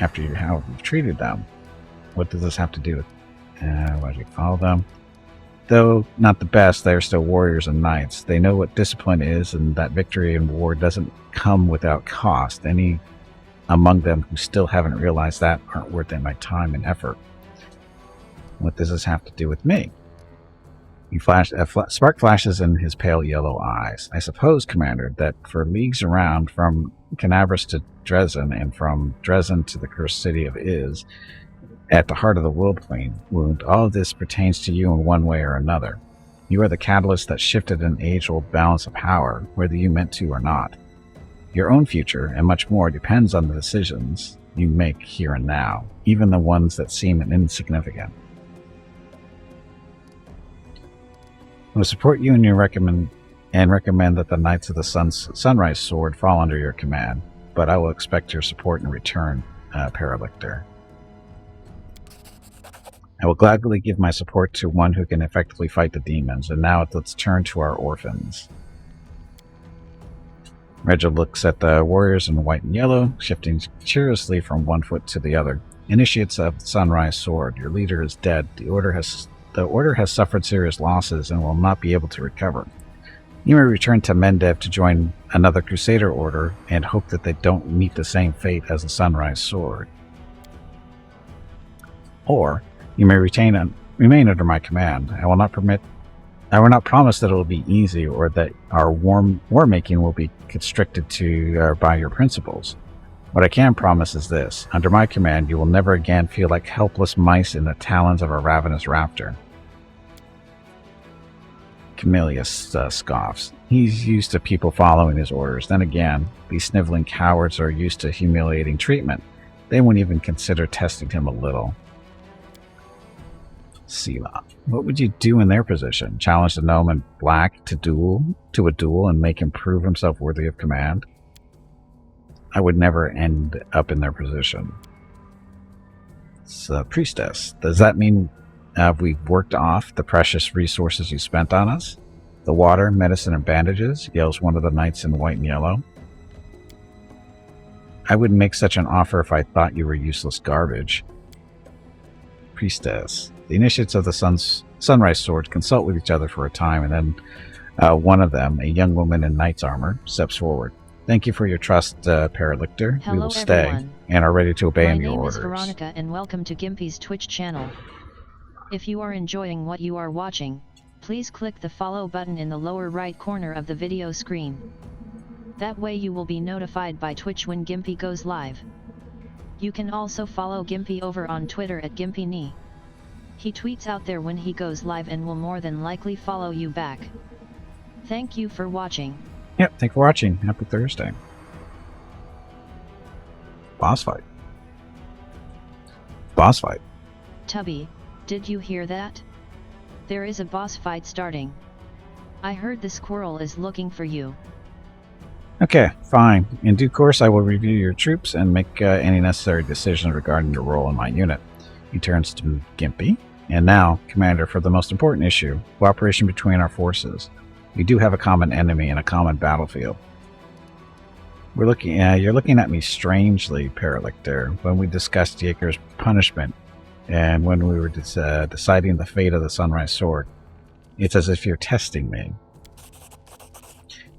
after how you've treated them? What does this have to do with why do you follow them? Though not the best, they are still warriors and knights. They know what discipline is, and that victory in war doesn't come without cost. Any among them who still haven't realized that aren't worth my time and effort. What does this have to do with me? Spark flashes in his pale yellow eyes. I suppose, Commander, that for leagues around, from Canabras to Dresden, and from Dresden to the cursed city of Iz, at the heart of the World Queen wound, all of this pertains to you in one way or another. You are the catalyst that shifted an age-old balance of power, whether you meant to or not. Your own future, and much more, depends on the decisions you make here and now, even the ones that seem insignificant. I will support you in your recommend that the Knights of the Sunrise Sword fall under your command, but I will expect your support in return, Paralector. I will gladly give my support to one who can effectively fight the demons, and now let's turn to our orphans. Reginald looks at the warriors in white and yellow, shifting curiously from one foot to the other. Initiates of the Sunrise Sword, your leader is dead. The order has suffered serious losses and will not be able to recover. You may return to Mendev to join another Crusader order and hope that they don't meet the same fate as the Sunrise Sword. Or you may remain under my command. I will not promise that it will be easy or that our war making will be constricted to by your principles. What I can promise is this: under my command, you will never again feel like helpless mice in the talons of a ravenous raptor. Camillus scoffs. He's used to people following his orders. Then again, these sniveling cowards are used to humiliating treatment. They won't even consider testing him a little. Sela. What would you do in their position? Challenge the gnome in black to a duel and make him prove himself worthy of command? I would never end up in their position. It's a priestess. Does that mean we've worked off the precious resources you spent on us? The water, medicine, and bandages, yells one of the knights in white and yellow. I wouldn't make such an offer if I thought you were useless garbage. Priestess. The initiates of the Sunrise Sword consult with each other for a time, and then one of them, a young woman in knight's armor, steps forward. Thank you for your trust, Paralictor. We will stay everyone. and are ready to obey your orders. My name is Veronica and welcome to Gimpy's Twitch channel. If you are enjoying what you are watching, please click the follow button in the lower right corner of the video screen. That way you will be notified by Twitch when Gimpy goes live. You can also follow Gimpy over on Twitter at GimpyKnee. He tweets out there when he goes live and will more than likely follow you back. Thank you for watching. Yep, thanks for watching. Happy Thursday. Boss fight. Boss fight. Tubby, did you hear that? There is a boss fight starting. I heard the squirrel is looking for you. Okay, fine. In due course, I will review your troops and make any necessary decisions regarding your role in my unit. He turns to Gimpy. And now, Commander, for the most important issue, cooperation between our forces. We do have a common enemy and a common battlefield. You're looking at me strangely, Paralictor, when we discussed Jaeger's punishment and when we were deciding the fate of the Sunrise Sword. It's as if you're testing me.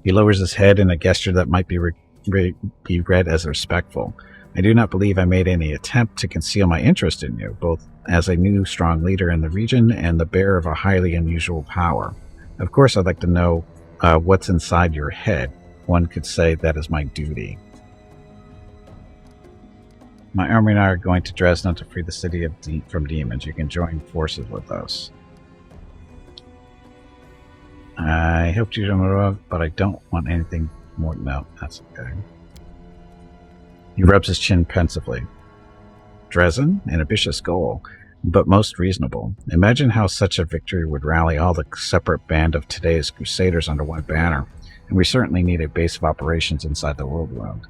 He lowers his head in a gesture that might be read as respectful. I do not believe I made any attempt to conceal my interest in you, both as a new strong leader in the region and the bearer of a highly unusual power. Of course, I'd like to know what's inside your head. One could say that is my duty. My army and I are going to Dresden to free the city from demons. You can join forces with us. I helped you, but I don't want anything more. No, that's okay. He rubs his chin pensively. Dresden? An ambitious goal, but most reasonable. Imagine how such a victory would rally all the separate band of today's crusaders under one banner, and we certainly need a base of operations inside the world wound.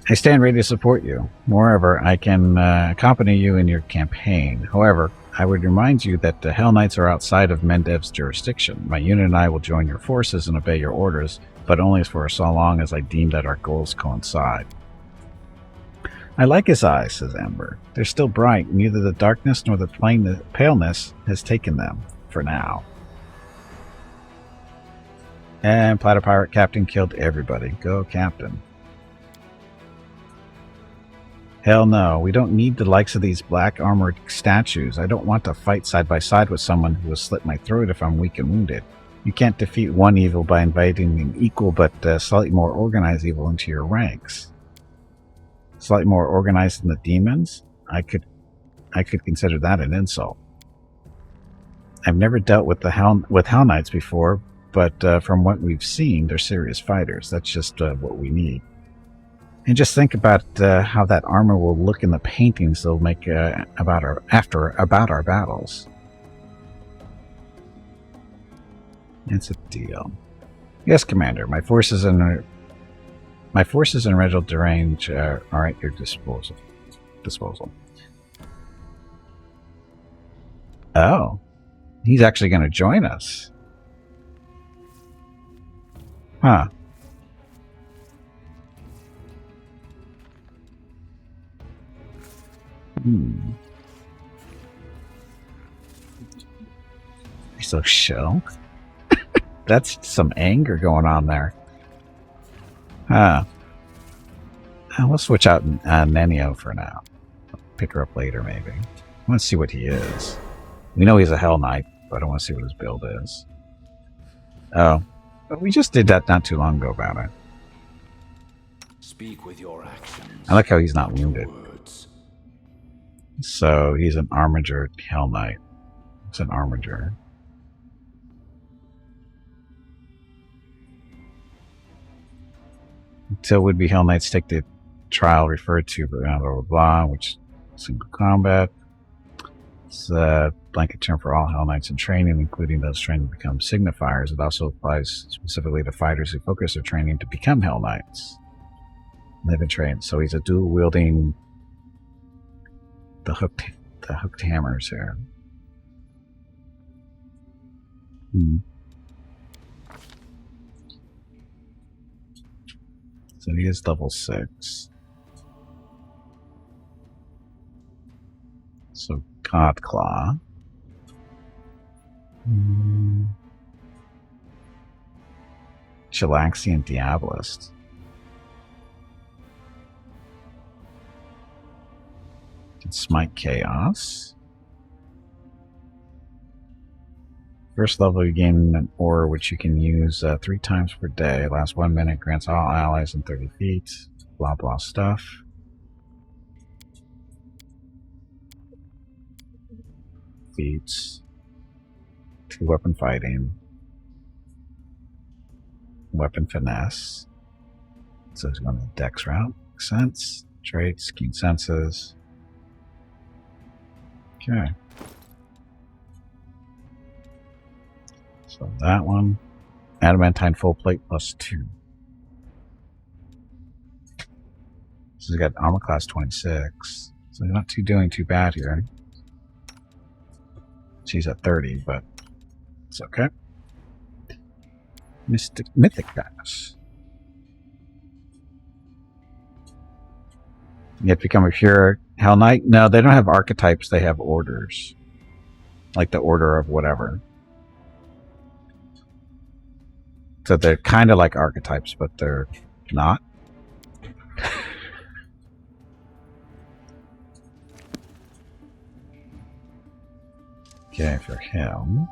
I stand ready to support you. Moreover, I can accompany you in your campaign. However, I would remind you that the Hell Knights are outside of Mendev's jurisdiction. My unit and I will join your forces and obey your orders, but only for so long as I deem that our goals coincide. I like his eyes, says Ember. They're still bright. Neither the darkness nor the paleness has taken them, for now. And Platter Pirate Captain killed everybody. Go, Captain. Hell no, we don't need the likes of these black armored statues. I don't want to fight side by side with someone who will slit my throat if I'm weak and wounded. You can't defeat one evil by inviting an equal but slightly more organized evil into your ranks. Slightly more organized than the demons? I could consider that an insult. I've never dealt with Hell Knights before, but from what we've seen, they're serious fighters. That's just what we need. And just think about how that armor will look in the paintings they'll make about our battles. It's a deal. Yes, Commander. My forces in Reginald Derange are at your disposal. Oh, he's actually going to join us. Huh. So show. That's some anger going on there. We'll switch out Nenio for now. Pick her up later, maybe. I want to see what he is. We know he's a Hell Knight, but I want to see what his build is. Oh, but we just did that not too long ago about it. Speak with your actions. I like how he's not wounded. Words. So he's an Armiger Hell Knight. It's an Armiger. Until would-be Hell Knights take the trial referred to, blah, blah, blah, blah, which single combat. It's a blanket term for all Hell Knights in training, including those trained to become signifiers. It also applies specifically to fighters who focus their training to become Hell Knights. They've been trained. So he's a dual-wielding the hooked hammers here. So he is level 6. So God Claw. Chilaxian Diabolist. Can smite Chaos. First level, you gain an aura which you can use 3 times per day. Lasts 1 minute, grants all allies in 30 feet. Blah blah stuff. Feats. 2 weapon fighting. Weapon finesse. So he's going the dex route. Makes sense. Traits, keen senses. Okay. So that one. Adamantine full plate +2. So he's got armor class 26. So he's not doing too bad here. She's at 30, but it's okay. Mythic guys. You have to become a pure Hell Knight? No, they don't have archetypes, they have orders. Like the order of whatever. So they're kind of like archetypes, but they're not. Okay, for him.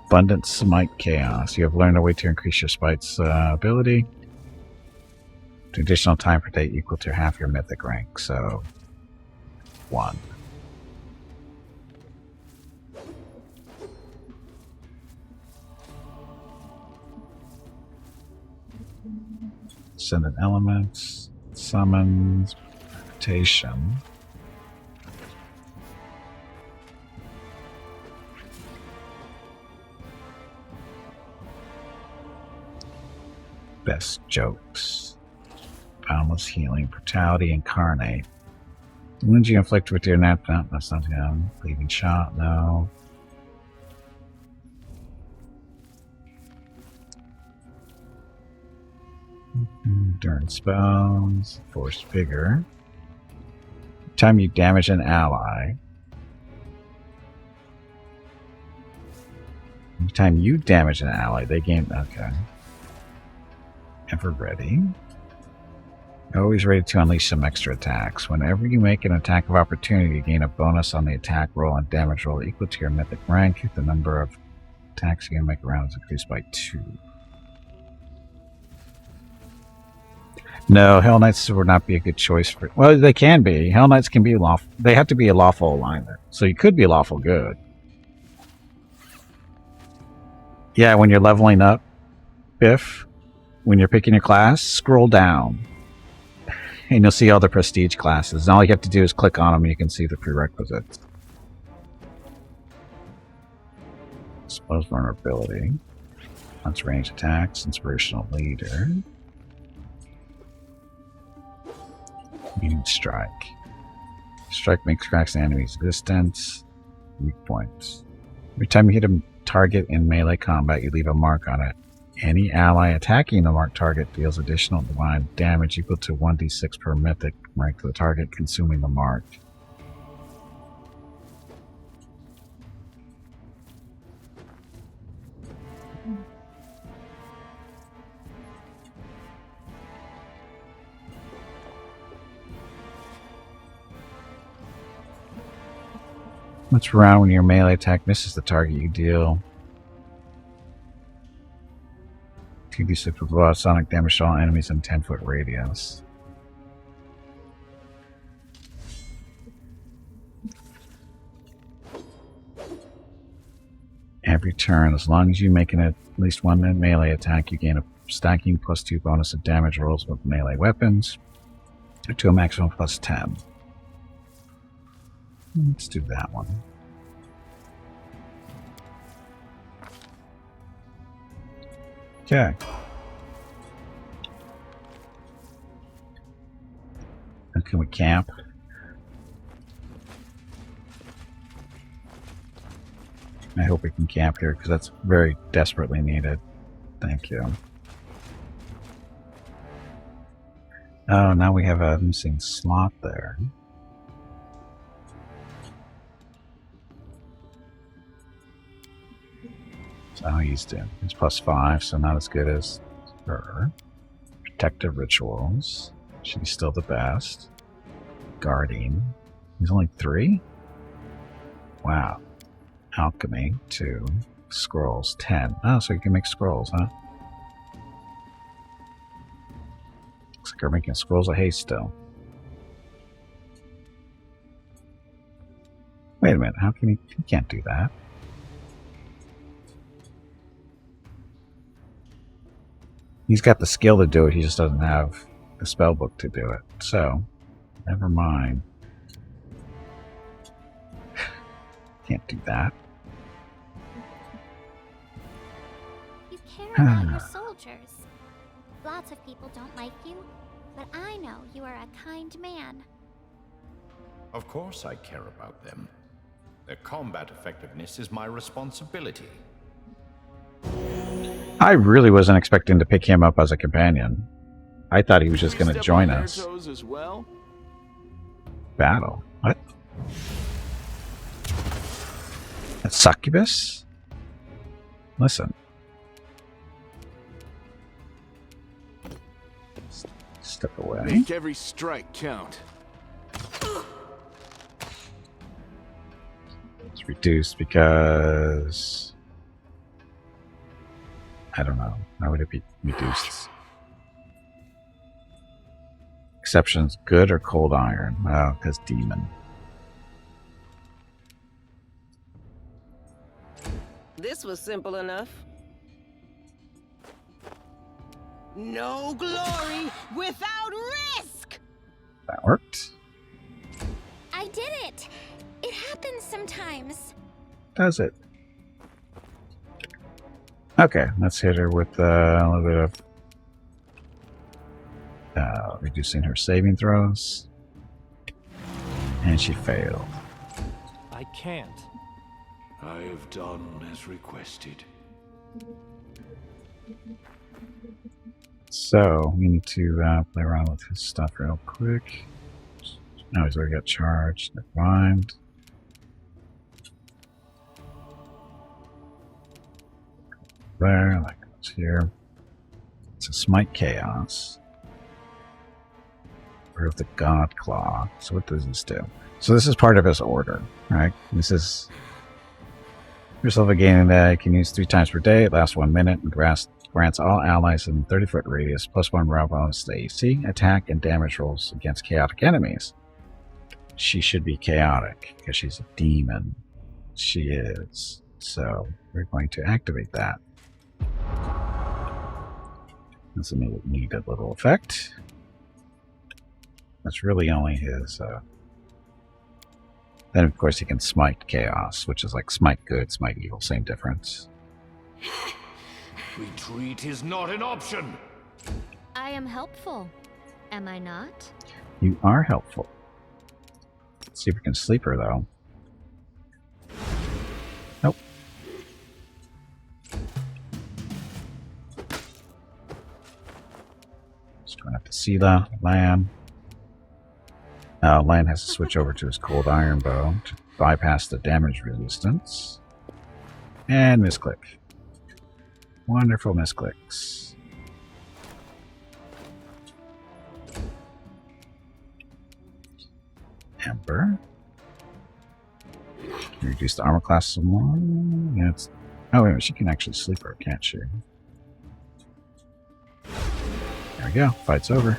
Abundant Smite Chaos. You have learned a way to increase your Smite's ability. To additional time per day equal to half your mythic rank, so 1. Ascendant Elements, Summons, Rotation. Best jokes. Boundless Healing, Brutality, Incarnate. The wounds you inflict with your nap, no, that's not him. Leaving Shot, no. Endurance spells, Force Vigor. Every time you damage an ally. Every time you damage an ally, they gain. Okay. Ever ready. Always ready to unleash some extra attacks. Whenever you make an attack of opportunity, you gain a bonus on the attack roll and damage roll equal to your mythic rank. The number of attacks you can make around is increased by 2. No, Hell Knights would not be a good choice for... Well, they can be. Hell Knights can be lawful. They have to be a lawful alignment. So you could be lawful good. Yeah, when you're leveling up, Biff, when you're picking your class, scroll down. And you'll see all the prestige classes. And all you have to do is click on them and you can see the prerequisites. Suppose vulnerability. That's range attacks. Inspirational leader. Meaning strike. Strike makes cracks the enemy's existence. Weak points. Every time you hit a target in melee combat, you leave a mark on it. Any ally attacking the marked target deals additional divine damage equal to 1d6 per mythic rank to the target consuming the mark. Once per round, when your melee attack misses the target, you deal 2d6 with raw sonic damage to all enemies in 10-foot radius. Every turn, as long as you make at least one melee attack, you gain a stacking +2 bonus of damage rolls with melee weapons to a maximum +10. Let's do that one. Okay. And can we camp? I hope we can camp here because that's very desperately needed. Thank you. Oh, now we have a missing slot there. So he's doing. He's +5, so not as good as her. Protective rituals. She's still the best. Guarding. He's only 3? Wow. Alchemy, 2. Scrolls, 10. Oh, so you can make scrolls, huh? Looks like we're making scrolls of haste still. Wait a minute, how can he can't do that? He's got the skill to do it, he just doesn't have the spell book to do it. So, never mind. Can't do that. You care about your soldiers. Lots of people don't like you, but I know you are a kind man. Of course I care about them. Their combat effectiveness is my responsibility. I really wasn't expecting to pick him up as a companion. I thought he was just going to join us. As well? Battle? What? A succubus? Listen. Step away. Make every strike count. It's reduced because... I don't know. How would it be reduced? Exceptions, good or cold iron? Oh, because demon. This was simple enough. No glory without risk! That worked. I did it! It happens sometimes. Does it? Okay, let's hit her with a little bit of reducing her saving throws. And she failed. I can't. I have done as requested. So, we need to play around with his stuff real quick. Now he's already got charged. Never mind. There, that goes here. It's a Smite Chaos. Of the God Claw. So what does this do? So this is part of his order, right? This is yourself a gain that you can use 3 times per day. It lasts 1 minute and grants all allies in 30-foot radius +1 morale bonus to AC, attack, and damage rolls against chaotic enemies. She should be chaotic because she's a demon. She is. So we're going to activate that. That's a needed little effect. That's really only his, then of course he can smite chaos, which is like smite good, smite evil, same difference. Retreat is not an option! I am helpful, am I not? You are helpful. Let's see if we can sleep her though. Nope. Just going up to Sela, Lamb. Lan has to switch over to his cold iron bow to bypass the damage resistance. And misclick. Wonderful misclicks. Ember. Can you reduce the armor class some more? Yeah, it's... Oh, wait a minute. She can actually sleep her, can't she? There we go. Fight's over.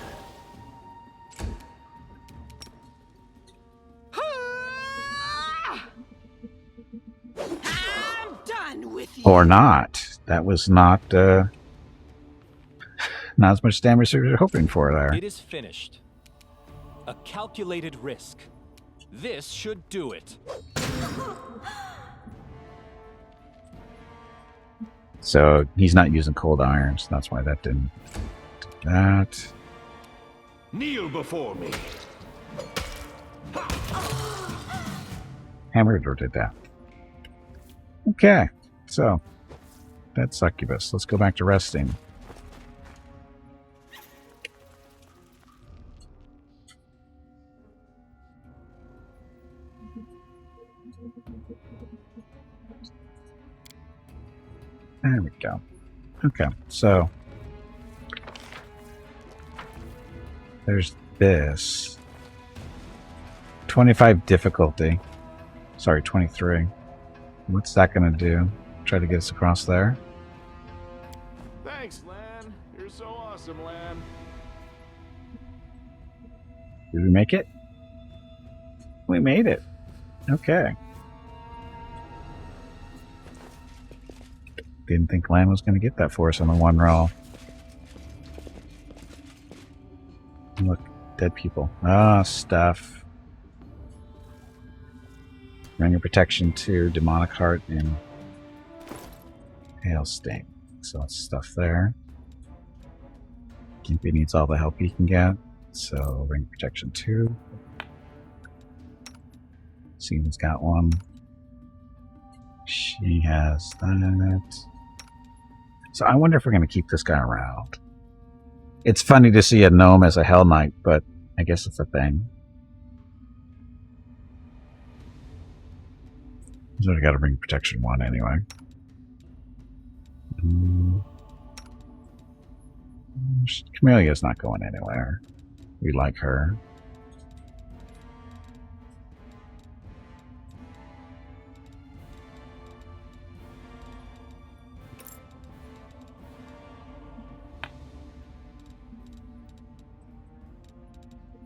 I'm done with Or not. That was not as much damage as we were hoping for there. It is finished. A calculated risk. This should do it. So he's not using cold irons. That's why that didn't do that. Kneel before me. Hammered or did that. Okay, so that's succubus. Let's go back to resting. There we go. Okay, so there's this. 25 difficulty. Sorry, 23. What's that going to do? Try to get us across there? Thanks, Lan. You're so awesome, Lan. Did we make it? We made it. Okay. Didn't think Lan was going to get that for us on the one roll. Look, dead people. Ah, stuff. Ring of Protection 2, Demonic Heart, and Hail Sting. So that's stuff there. Gimpy needs all the help he can get. So Ring of Protection 2. Steven's got one. She has that. So I wonder if we're going to keep this guy around. It's funny to see a gnome as a Hell Knight, but I guess it's a thing. So I got to bring Protection 1 anyway. Camelia's not going anywhere. We like her.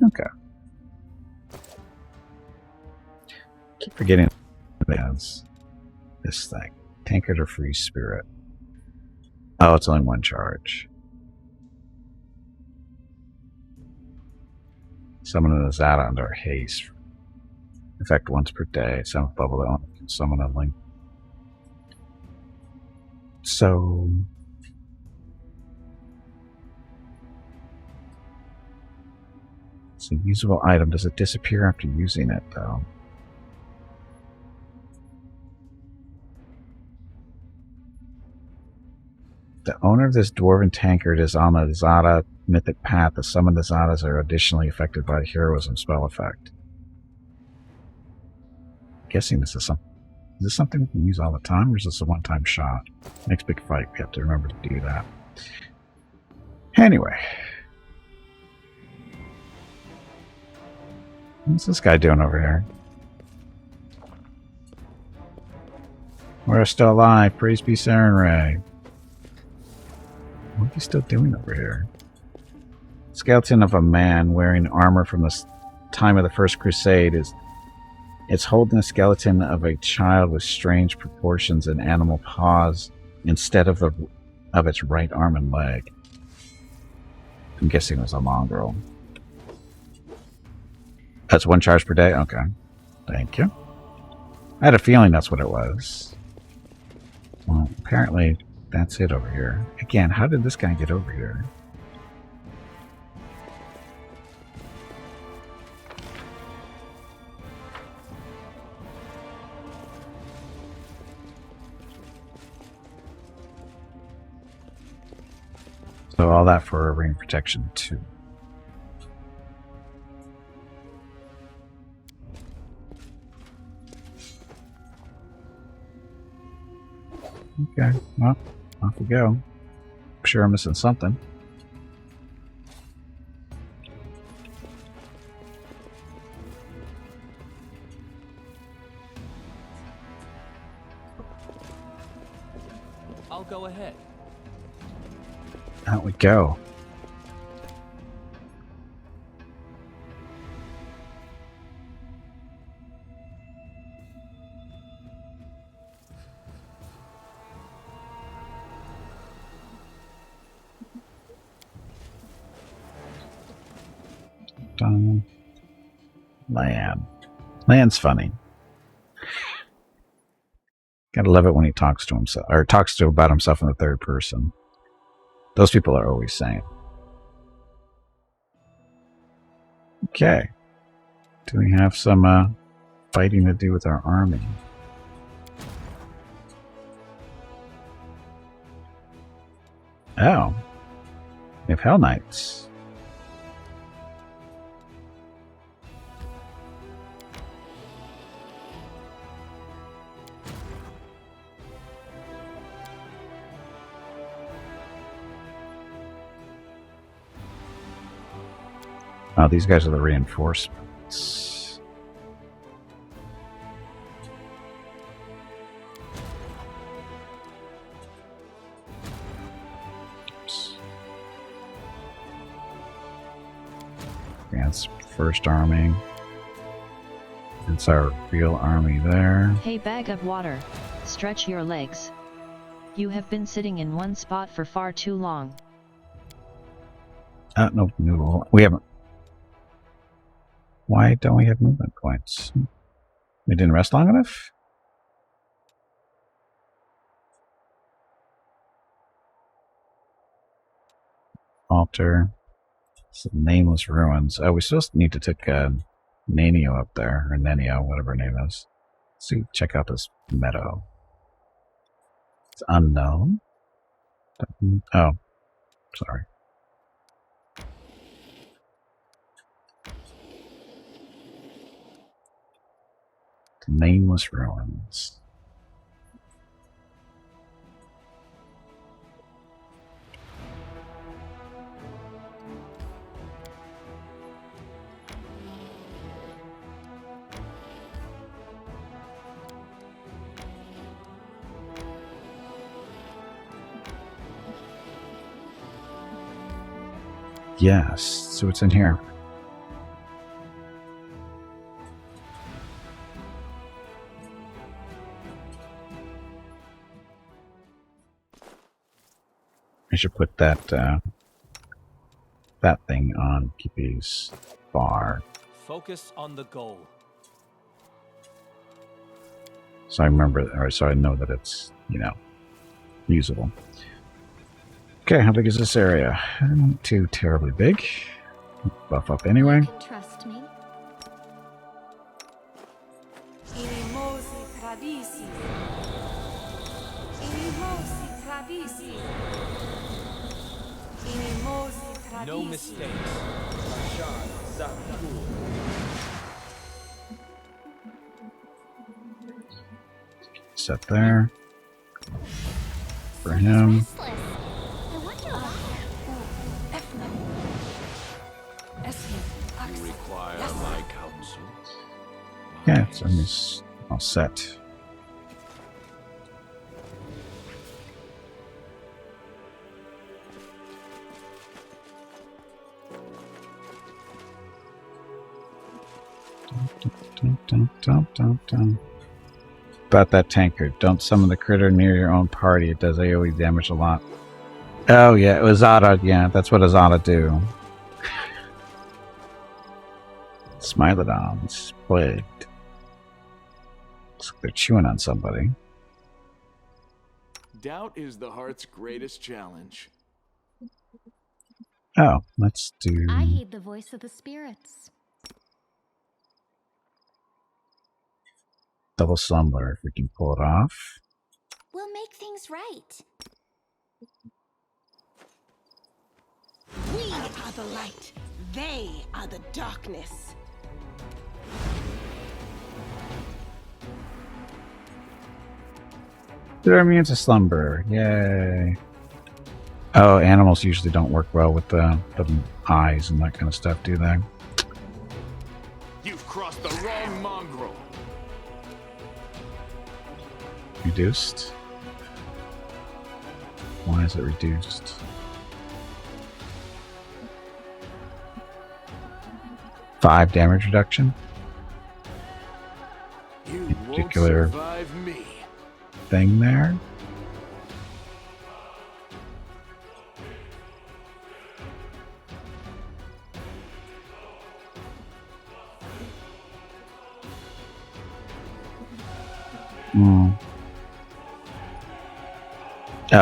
Okay. Keep forgetting has this thing. Tankard or Free Spirit. Oh, it's only one charge. Summon a Zata under haste. Effect once per day. 7th level that only can summon a link. So it's a usable item. Does it disappear after using it though? The owner of this dwarven tankard is on the Zata mythic path. The summoned Zatas are additionally affected by the heroism spell effect. I'm guessing this is something we can use all the time, or is this a one-time shot? Next big fight, we have to remember to do that. Anyway. What's this guy doing over here? We're still alive. Praise be Saren Ray. What are you still doing over here? Skeleton of a man wearing armor from the time of the First Crusade it's holding a skeleton of a child with strange proportions and animal paws instead of its right arm and leg. I'm guessing it was a mongrel. That's 1 charge per day? Okay. Thank you. I had a feeling that's what it was. Well, apparently that's it over here. Again, how did this guy get over here? So all that for a ring protection 2. Okay, well, off we go. I'm sure I'm missing something. I'll go ahead. Out we go. dun. Lan. Lan's funny. Gotta love it when he talks to himself, or talks to about himself in the third person. Those people are always sane. Okay. Do we have some fighting to do with our army? Oh. We have Hell Knights. Oh, these guys are the reinforcements. Oops. That's first army. It's our real army there. Hey, bag of water, stretch your legs. You have been sitting in one spot for far too long. No, noodle. We haven't. Why don't we have movement points? We didn't rest long enough? Altar. Some nameless ruins. Oh, we still need to take Nanio up there, or Nenio, whatever her name is. Let's see, check out this meadow. It's unknown. Oh, sorry. The nameless ruins. Yes, so it's in here. I should put that that thing on Gimpy's bar. Focus on the goal. So I remember, or so I know that it's, you know, usable. Okay, how big is this area? Not too terribly big. Buff up anyway. You can trust me. No mistakes. Set there. For him. Restless. I wonder why. You require my counsel? Yeah, so he's all set. About that tanker. Don't summon the critter near your own party. It does AoE damage a lot. Oh yeah, Azada. Yeah, that's what Azada do. Smilodons. Plagued. Looks like they're chewing on somebody. Doubt is the heart's greatest challenge. Oh, let's do... I heed the voice of the spirits. Double Slumber, if we can pull it off. We'll make things right. We are the light. They are the darkness. They're immune to slumber. Yay. Oh, animals usually don't work well with the eyes and that kind of stuff, do they? You've crossed the wrong mongrel. Reduced. Why is it reduced? Five damage reduction. You Particular won't survive me. Thing there. Oh,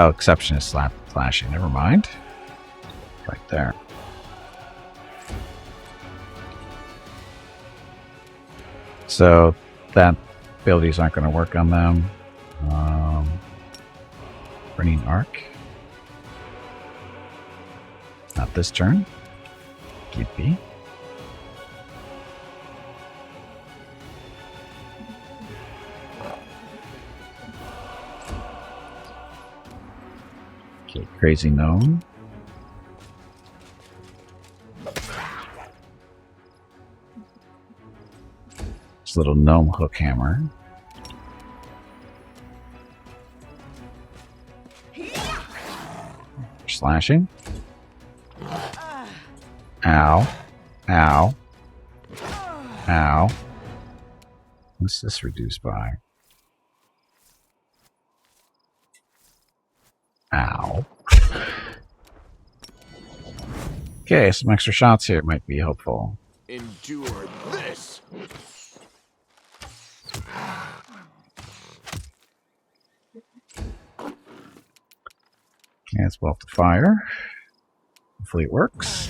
exception is flashing. Never mind. Right there. So that abilities aren't going to work on them. Burning Arc. Not this turn. Gimpy. Okay, Crazy Gnome. This little gnome hook hammer. Slashing. Ow. Ow. Ow. What's this reduced by? Ow. Okay, some extra shots here might be helpful. Endure this! Okay, let's blow up the fire. Hopefully it works.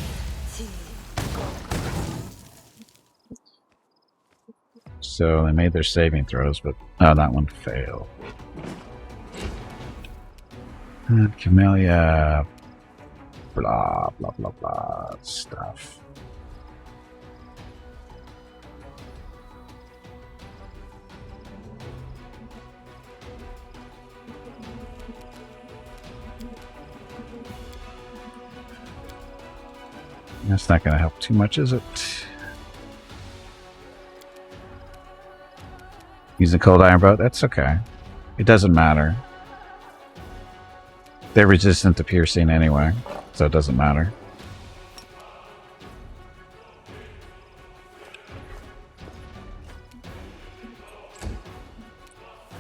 So they made their saving throws, but oh, that one failed. Camellia, blah blah blah blah stuff. That's not going to help too much, is it? Using cold iron boat? That's okay. It doesn't matter. They're resistant to piercing anyway, so it doesn't matter.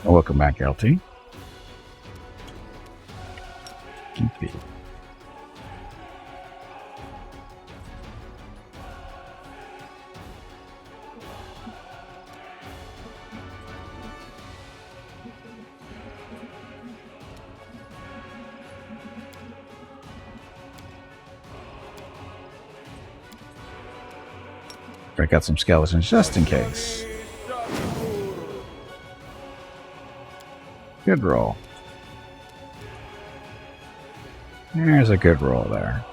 Oh, welcome back, LT. Gimpy. Break out some skeletons just in case. Good roll. There's a good roll there.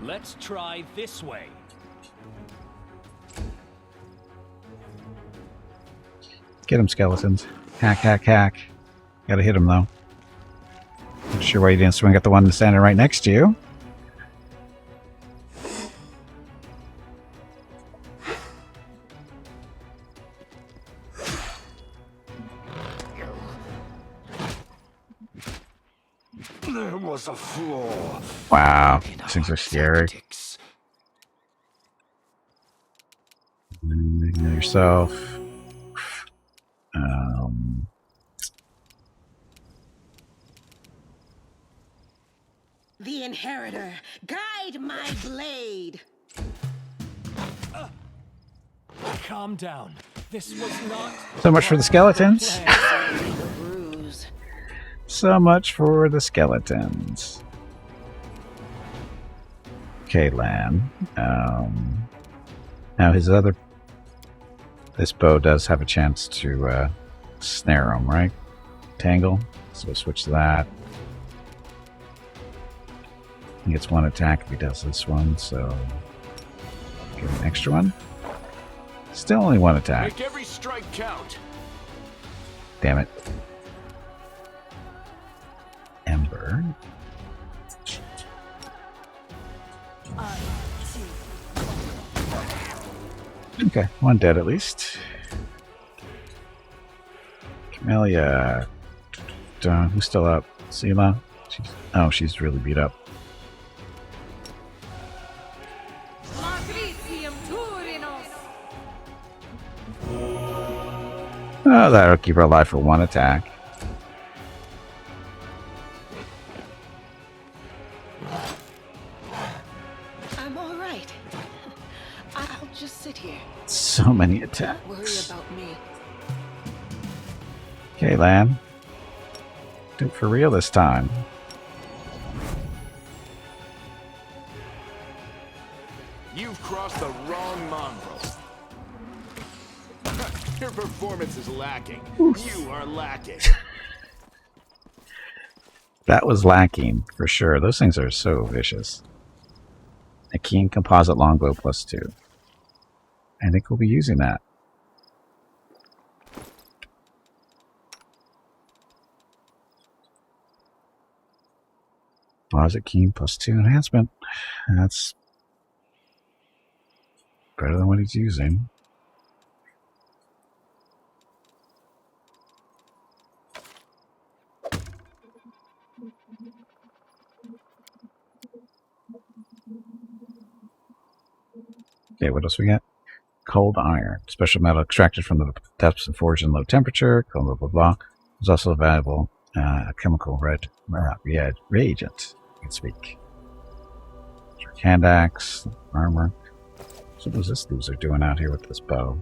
Let's try this way. Get him, skeletons. Hack, hack, hack. Gotta hit him, though. Not sure why you didn't swing at the one standing right next to you. There was a flaw. Wow, these things are scary. You know yourself. The Inheritor, guide my blade. Calm down. This was not... So much for the skeletons. Bruise. So much for the skeletons. Okay, Lan. Now his other... This bow does have a chance to snare him, right? Tangle. So we'll switch to that. He gets one attack if he does this one, so... Get an extra one. Still only one attack. Make every strike count. Damn it. Ember. Okay, one dead at least. Camellia. Who's still up? Sela? She's really beat up. Oh, that'll keep her alive for one attack. I'm all right. I'll just sit here. So many Worry attacks. about me. Okay, Lan. Do it for real this time. You've crossed the wrong mongrel. Your performance is lacking. You are lacking. That was lacking, for sure. Those things are so vicious. A keen composite longbow +2. I think we'll be using that. Composite keen +2 enhancement. That's better than what he's using. Okay, what else we got? Cold iron. Special metal extracted from the depths and forged in low temperature. Blah, blah, blah. There's also a valuable chemical reagent. You can speak. Hand axe, armor. So what is this loser doing out here with this bow?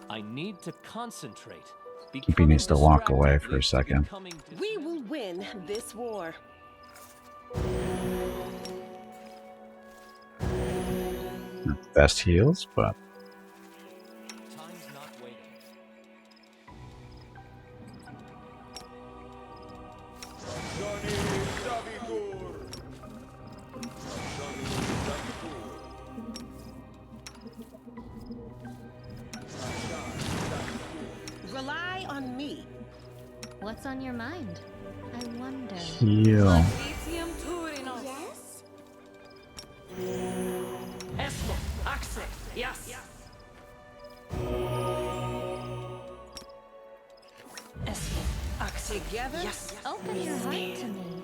I need to concentrate. Gimpy needs to walk away for a second. We will win this war. Not the best heals, but Time's not waiting. Rely on me. What's on your mind? I wonder. heal. Yes? Together? Yes. Open your heart to me.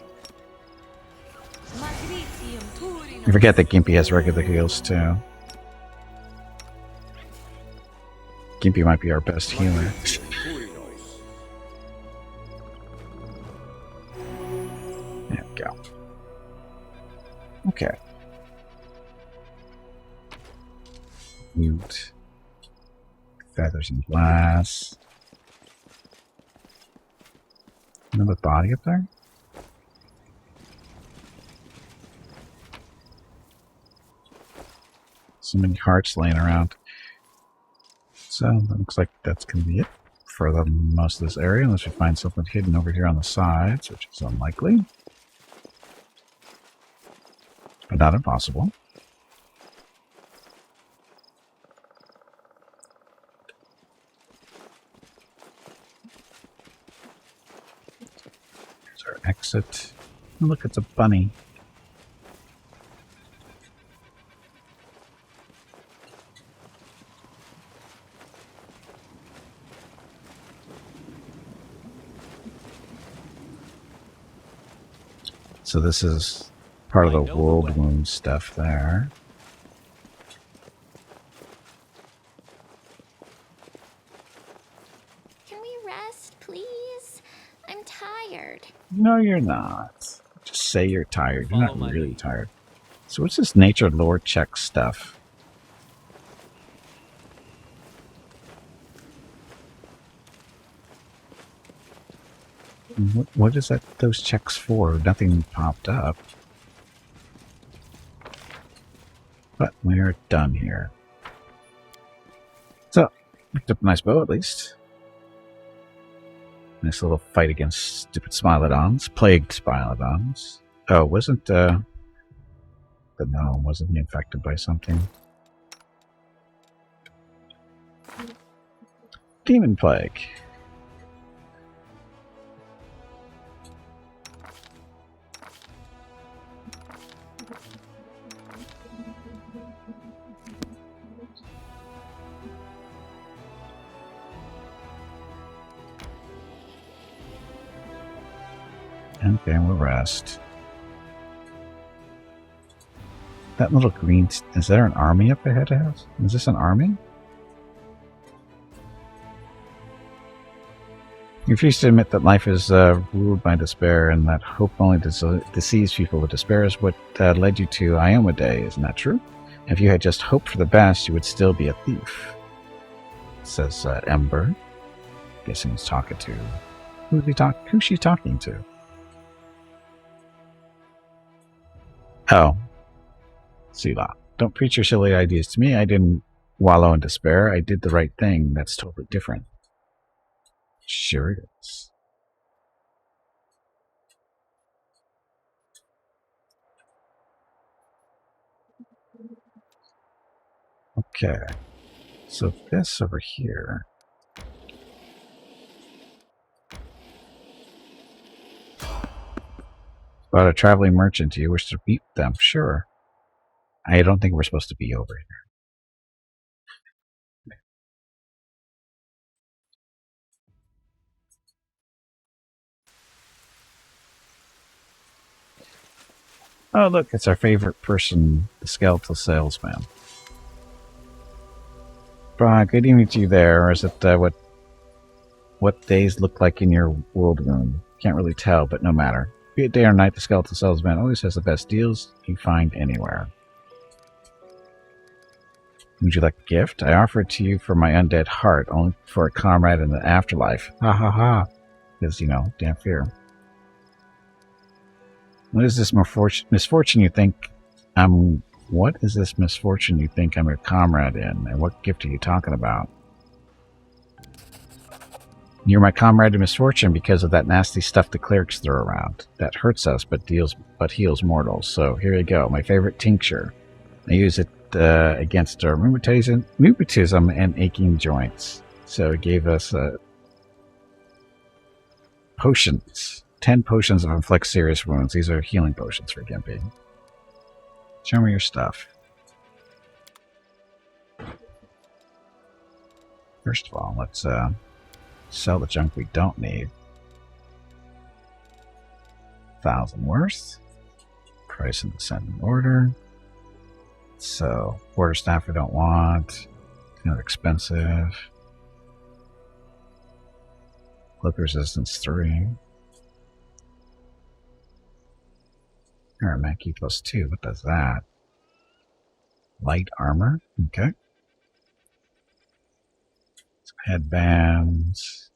You forget that Gimpy has regular heals too. Gimpy might be our best healer. There we go. Okay. Loot. Feathers and glass. Another body up there? So many hearts laying around. So that looks like that's going to be it for most of this area, unless we find something hidden over here on the sides, which is unlikely. But not impossible. There's our exit. Oh, look, it's a bunny. So this is part of the world wound stuff there. Can we rest, please? I'm tired. No, you're not. Just say you're tired. You're not really tired. So what's this nature lore check stuff? What is that? Those checks for? Nothing popped up. But we're done here. So, picked up a nice bow at least. Nice little fight against stupid Smilodons. Plagued Smilodons. Oh, wasn't the gnome, wasn't he infected by something? Demon plague. Okay, we'll rest. That little green... Is there an army up ahead of us? Is this an army? You refuse to admit that life is ruled by despair and that hope only deceives people, but despair is what led you to Ioma Day. Isn't that true? If you had just hoped for the best, you would still be a thief. says Ember. Guessing he's talking to. Who's she talking to? Oh. Selah. Don't preach your silly ideas to me. I didn't wallow in despair. I did the right thing. That's totally different. Sure it is. Okay. So this over here. About a traveling merchant. Do you wish to meet them? Sure. I don't think we're supposed to be over here. Oh, look, it's our favorite person, the skeletal salesman. Good evening to you there. Or is it what days look like in your world room? Can't really tell, but no matter. Be it day or night, the skeletal salesman always has the best deals you find anywhere. Would you like a gift? I offer it to you for my undead heart, only for a comrade in the afterlife. Ha ha ha. Because, you know, Damphir. What is this misfortune you think I'm... What is this misfortune you think I'm your comrade in? And what gift are you talking about? You're my comrade in misfortune because of that nasty stuff the clerics throw around. That hurts us, but heals mortals. So here you go, my favorite tincture. I use it against rheumatism and aching joints. So it gave us potions. 10 potions of inflict serious wounds. These are healing potions for Gimpy. Show me your stuff. First of all, let's sell the junk we don't need. 1,000 worth. Price in descending order. So, quarterstaff we don't want. Kind of expensive. Cloak resistance 3. Aramaki plus 2. What does that? Light armor. Okay. Some headbands.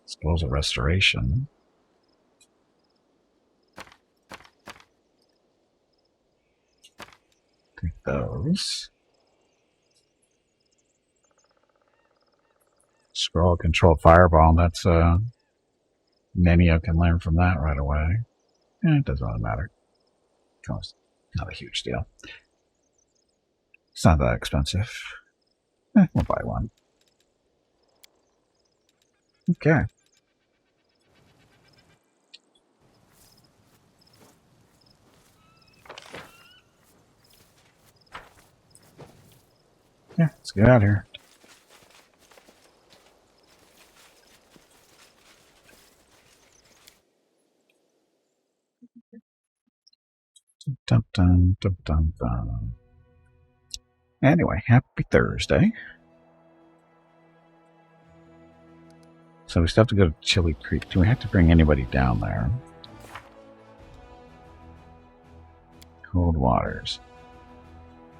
Scrolls of restoration. Take those. Scroll control fireball. That's Nenio can learn from that right away. It doesn't really matter. It's not a huge deal. It's not that expensive. We'll buy one. Okay. Yeah, let's get out of here. Dun, dun, dun, dun, dun. Anyway, happy Thursday. So we still have to go to Chili Creek. Do we have to bring anybody down there? Cold Waters.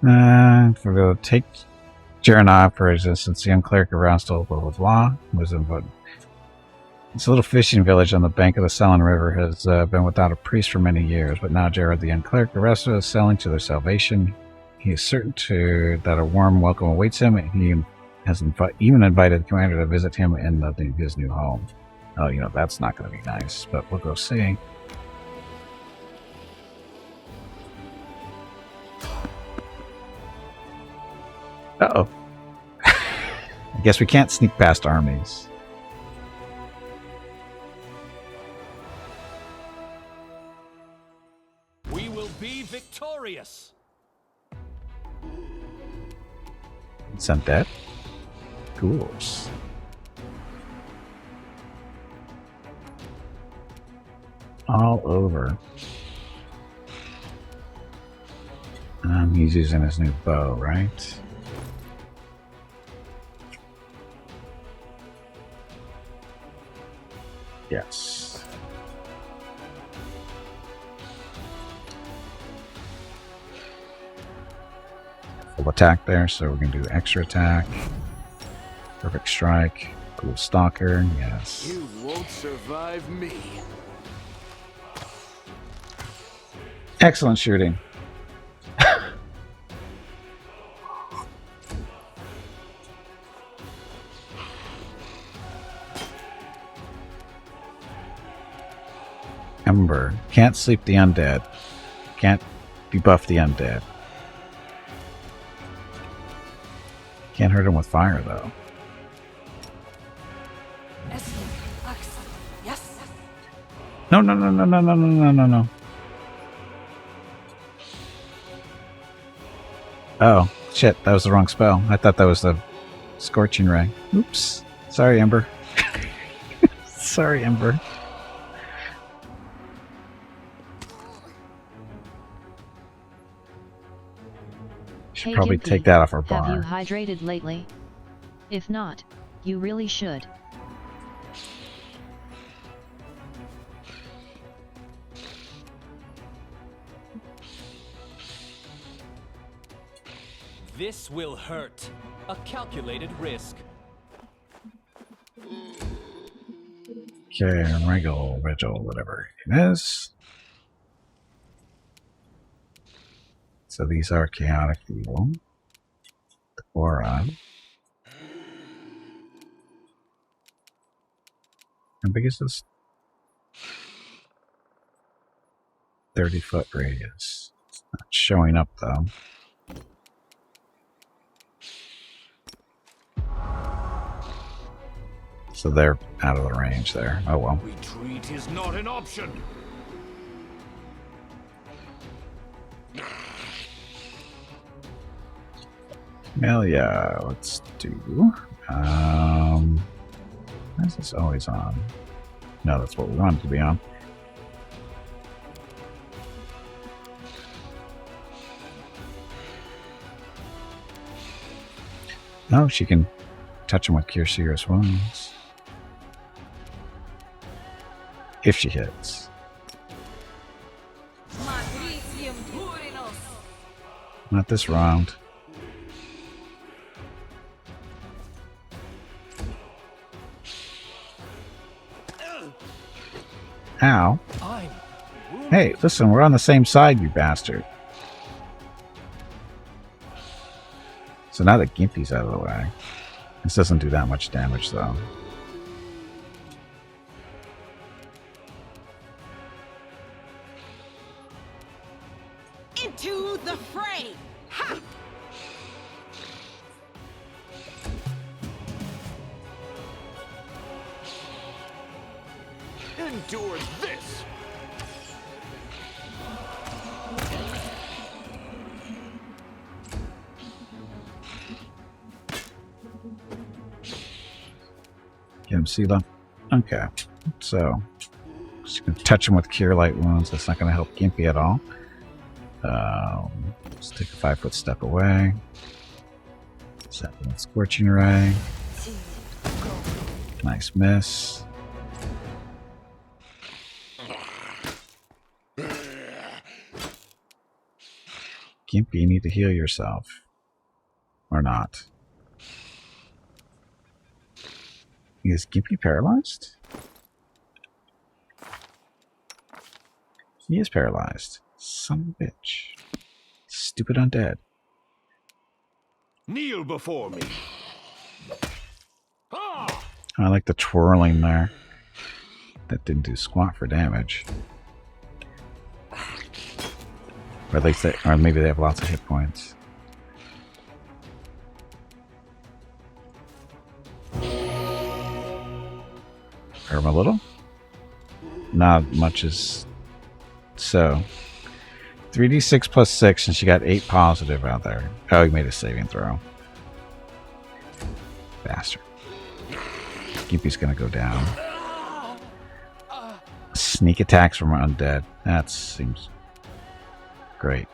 If we go take Jaranov for resistance, the young cleric around stole blah blah blah. This little fishing village on the bank of the Selin River has been without a priest for many years, but now Jared, the young cleric, the rest of us selling to their salvation. He is certain that a warm welcome awaits him, and he has even invited the commander to visit him in his new home. Oh, you know, that's not going to be nice, but we'll go see. Uh-oh. I guess we can't sneak past armies. We will be victorious. It's undead. Ghouls. All over. He's using his new bow, right? Yes. full attack there, so we're going to do extra attack. Perfect strike. Cool stalker. Yes. You won't survive me. Excellent shooting. Ember. Can't sleep the undead. Can't debuff the undead. Can't hurt him with fire, though. Yes. No, no, no, no, no, no, no, no, no, no. Oh, shit. That was the wrong spell. I thought that was the Scorching Ray. Oops. Sorry, Ember. Sorry, Ember. Should Hey probably Gimpy, take that off our have you bar. hydrated lately? If not, you really should. This will hurt. A calculated risk. Okay, Regal, Vigil, whatever it is. So these are chaotic evil. The aura. How big is this? 30-foot radius. It's not showing up though. So they're out of the range there. Oh well. Retreat is not an option. Well, yeah, let's do. Why is this always on? No, that's what we want it to be on. No, she can touch him with Cure Seer's Wounds. If she hits. Not this round. Ow. Hey, listen, we're on the same side, you bastard. So now that Gimpy's out of the way. This doesn't do that much damage, though. Into the fray! Ha! Endure this! Get him Sela. Okay. So, just gonna touch him with Cure Light Wounds. That's not gonna help Gimpy at all. Let's take a 5-foot step away. Set with Scorching Ray. Nice miss. Gimpy, you need to heal yourself. Or not. Is Gimpy paralyzed? He is paralyzed. Son of a bitch. Stupid undead. Kneel before me. I like the twirling there. That didn't do squat for damage. Or at least or maybe they have lots of hit points. Hurt him a little? Not much as so. 3d6 plus 6, and she got 8 positive out there. Oh, he made a saving throw. Bastard. Gimpy's gonna go down. Sneak attacks from undead. That seems great.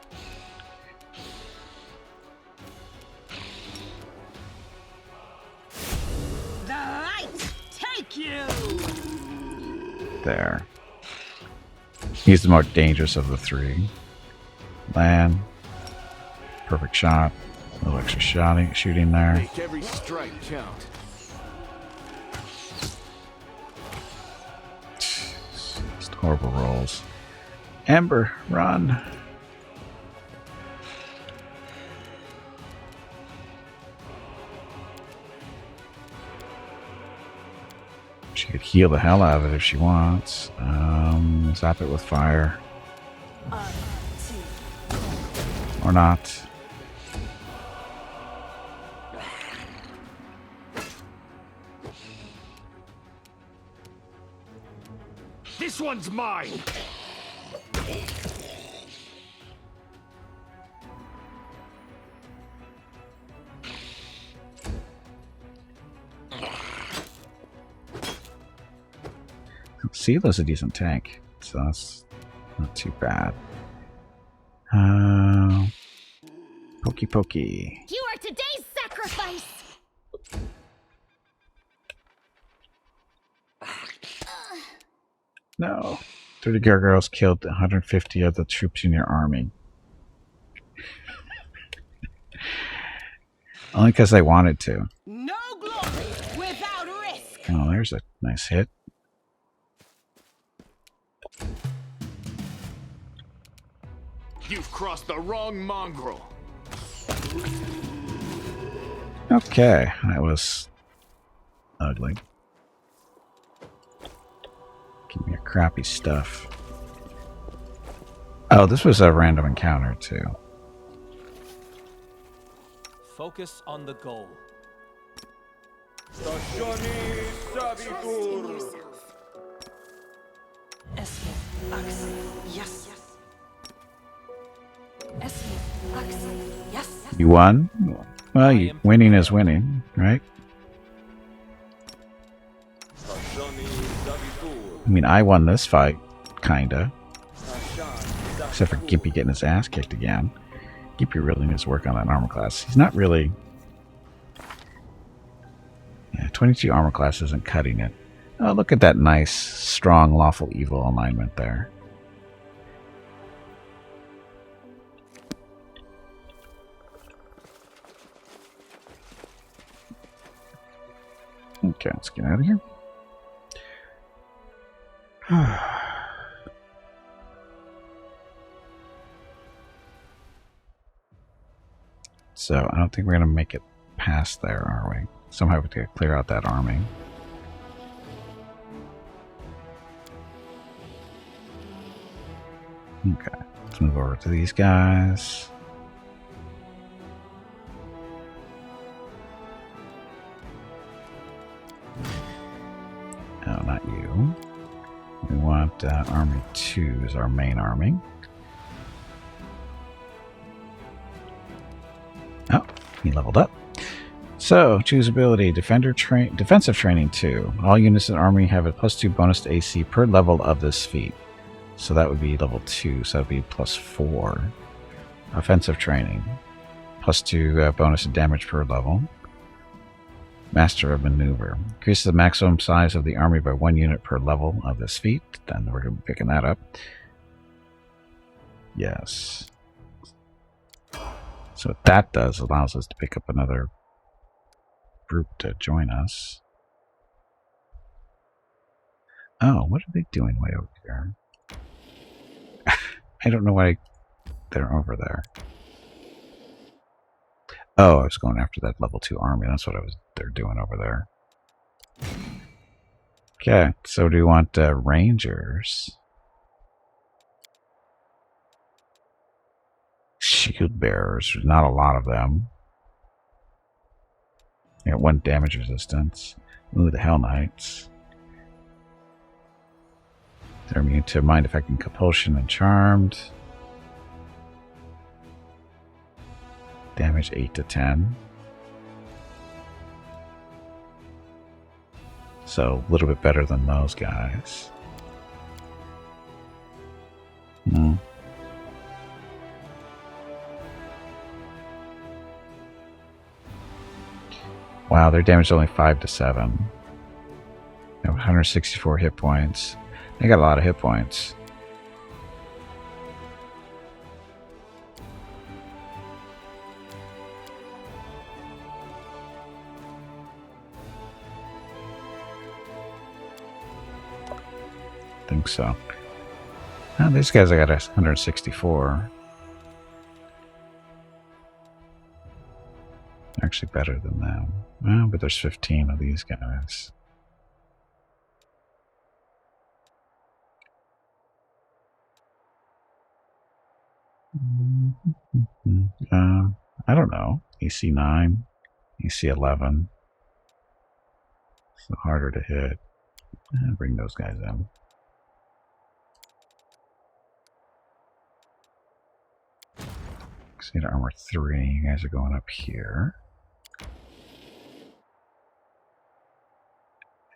The light take you! There. He's the more dangerous of the three. Land. Perfect shot. A little extra shooting there. Make every strike count. Just horrible rolls. Ember, run! She could heal the hell out of it if she wants. Zap it with fire. Or not. This one's mine! Seela's a decent tank, so that's not too bad. Pokey pokey. You are today's sacrifice! No. 30 gargoyles killed 150 of the troops in your army. Only because they wanted to. No glory without risk. Oh, there's a nice hit. You've crossed the wrong mongrel. Okay, that was ugly. Give me your crappy stuff. Oh, this was a random encounter too. Focus on the goal. You won? Well, winning is winning, right? I mean, I won this fight, kinda. Except for Gimpy getting his ass kicked again. Gimpy really needs to work on that armor class. He's not really... Yeah, 22 armor class isn't cutting it. Oh, look at that nice, strong, lawful evil alignment there. Okay, let's get out of here. So, I don't think we're going to make it past there, are we? Somehow we have to clear out that army. Okay, let's move over to these guys. No, not you. We want Army 2 as our main army. Oh, he leveled up. So, choose ability, defensive training 2. All units in the army have a +2 bonus to AC per level of this feat. So that would be level 2, so that would be +4. Offensive training, +2 bonus to damage per level. Master of Maneuver. Increases the maximum size of the army by 1 unit per level of this feat. Then we're going to be picking that up. Yes. So what that does allows us to pick up another group to join us. Oh, what are they doing way over here? I don't know why they're over there. Oh, I was going after that level 2 army. That's what they're doing over there. Okay, so do you want rangers? Shield bearers. There's not a lot of them. They got 1 damage resistance. Ooh, the Hell Knights. They're immune to mind affecting compulsion and charmed. Damage 8 to 10. So a little bit better than those guys. Wow, their damage is only 5 to 7. They have 164 hit points. They got a lot of hit points. think so. Oh, these guys I got 164. Actually better than them. Well, but there's 15 of these guys. I don't know. AC 9, AC 11. So harder to hit. Bring those guys in. See, armor 3. You guys are going up here.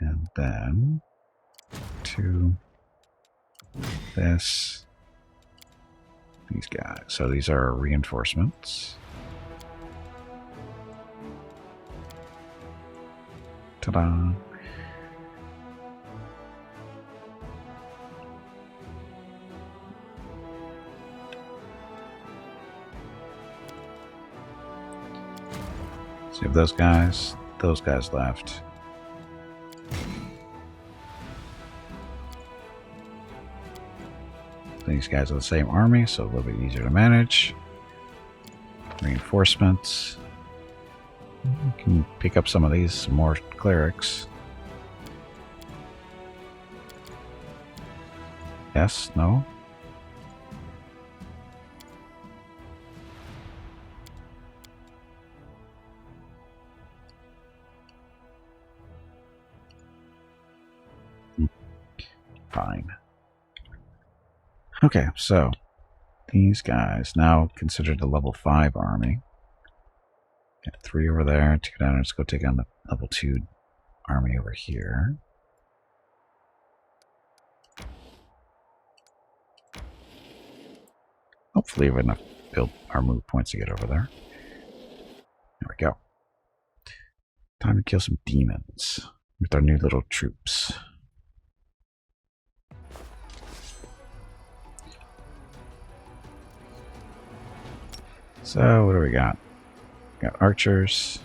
And then to this. These guys. So these are reinforcements. Ta-da. So you have those guys left. These guys are the same army, so a little bit easier to manage. Reinforcements. You can pick up some of these, some more clerics. Yes? No? Fine. Okay, so these guys now considered a level 5 army. Got 3 over there, 2 down. Let's go take on the level 2 army over here. Hopefully we have enough build our move points to get over there. There we go. Time to kill some demons with our new little troops. So, what do we got? Got archers,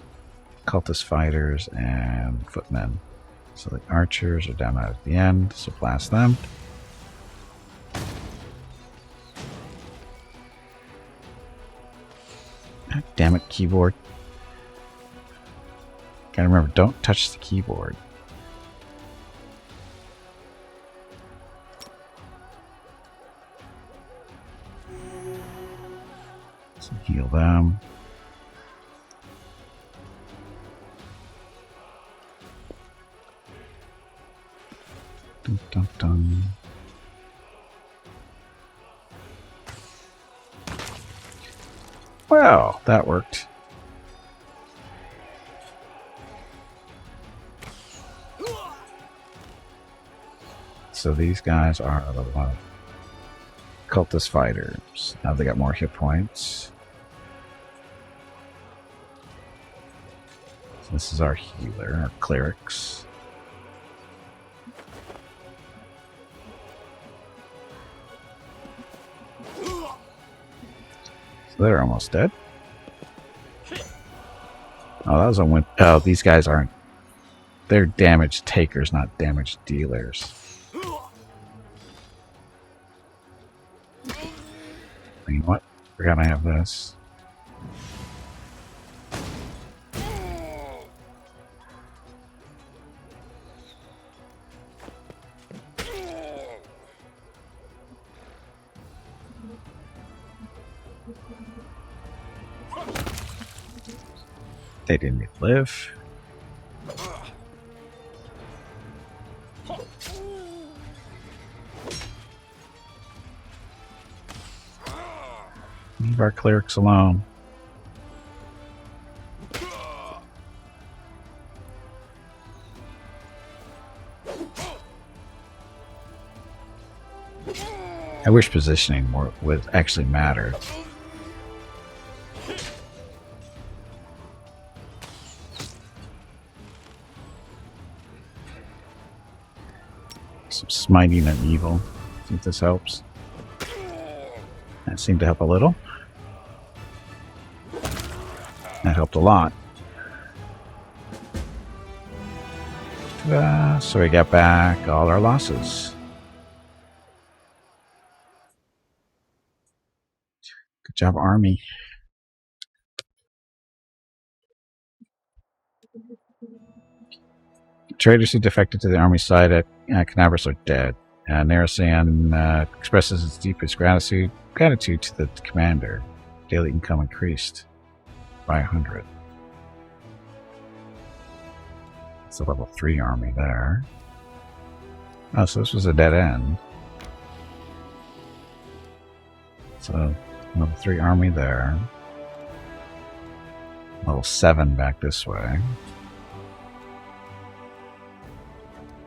cultist fighters, and footmen. So the archers are down at the end, so blast them. God damn it, keyboard. Gotta remember, don't touch the keyboard. So heal them. Dun, dun, dun. Well, that worked. So these guys are the cultist fighters. Now they got more hit points. So this is our healer, our clerics. So they're almost dead. Oh, that was a win. Oh, these guys aren't. They're damage takers, not damage dealers. You know what? Forgot I have this. They didn't live. Leave our clerics alone. I wish positioning more would actually matter. Some smiting and evil. See if this helps. That seemed to help a little. That helped a lot. So we got back all our losses. Good job, Army. Traders who defected to the Army side at Canavers are dead. Narasan expresses his deepest gratitude to the commander. Daily income increased by 100. It's a level 3 army there. Oh, so this was a dead end. So, level 3 army there. Level 7 back this way.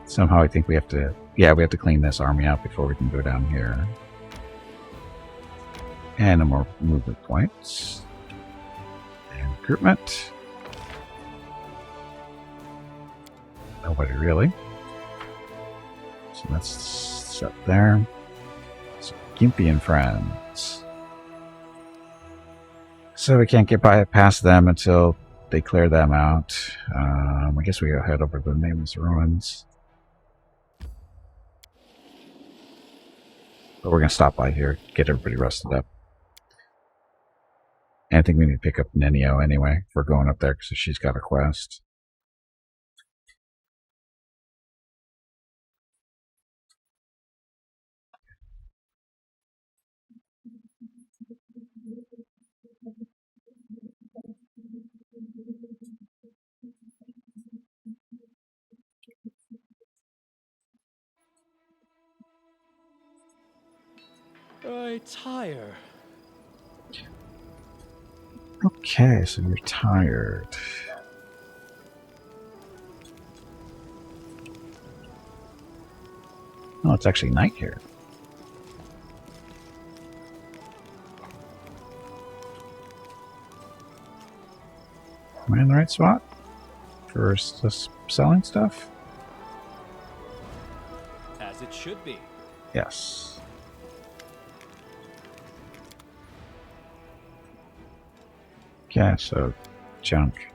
Somehow I think we have to... Yeah, we have to clean this army out before we can go down here. And no more movement points. And recruitment. Nobody really. So that's set there. So Gimpy and friends. So we can't get past them until they clear them out. I guess we go head over to the Nameless Ruins. But we're going to stop by here, get everybody rested up. And I think we need to pick up Nenio anyway. If we're going up there because she's got a quest. I tire. Okay, so you're tired. Oh, it's actually night here. Am I in the right spot for selling stuff? As it should be. Yes. Okay, so junk.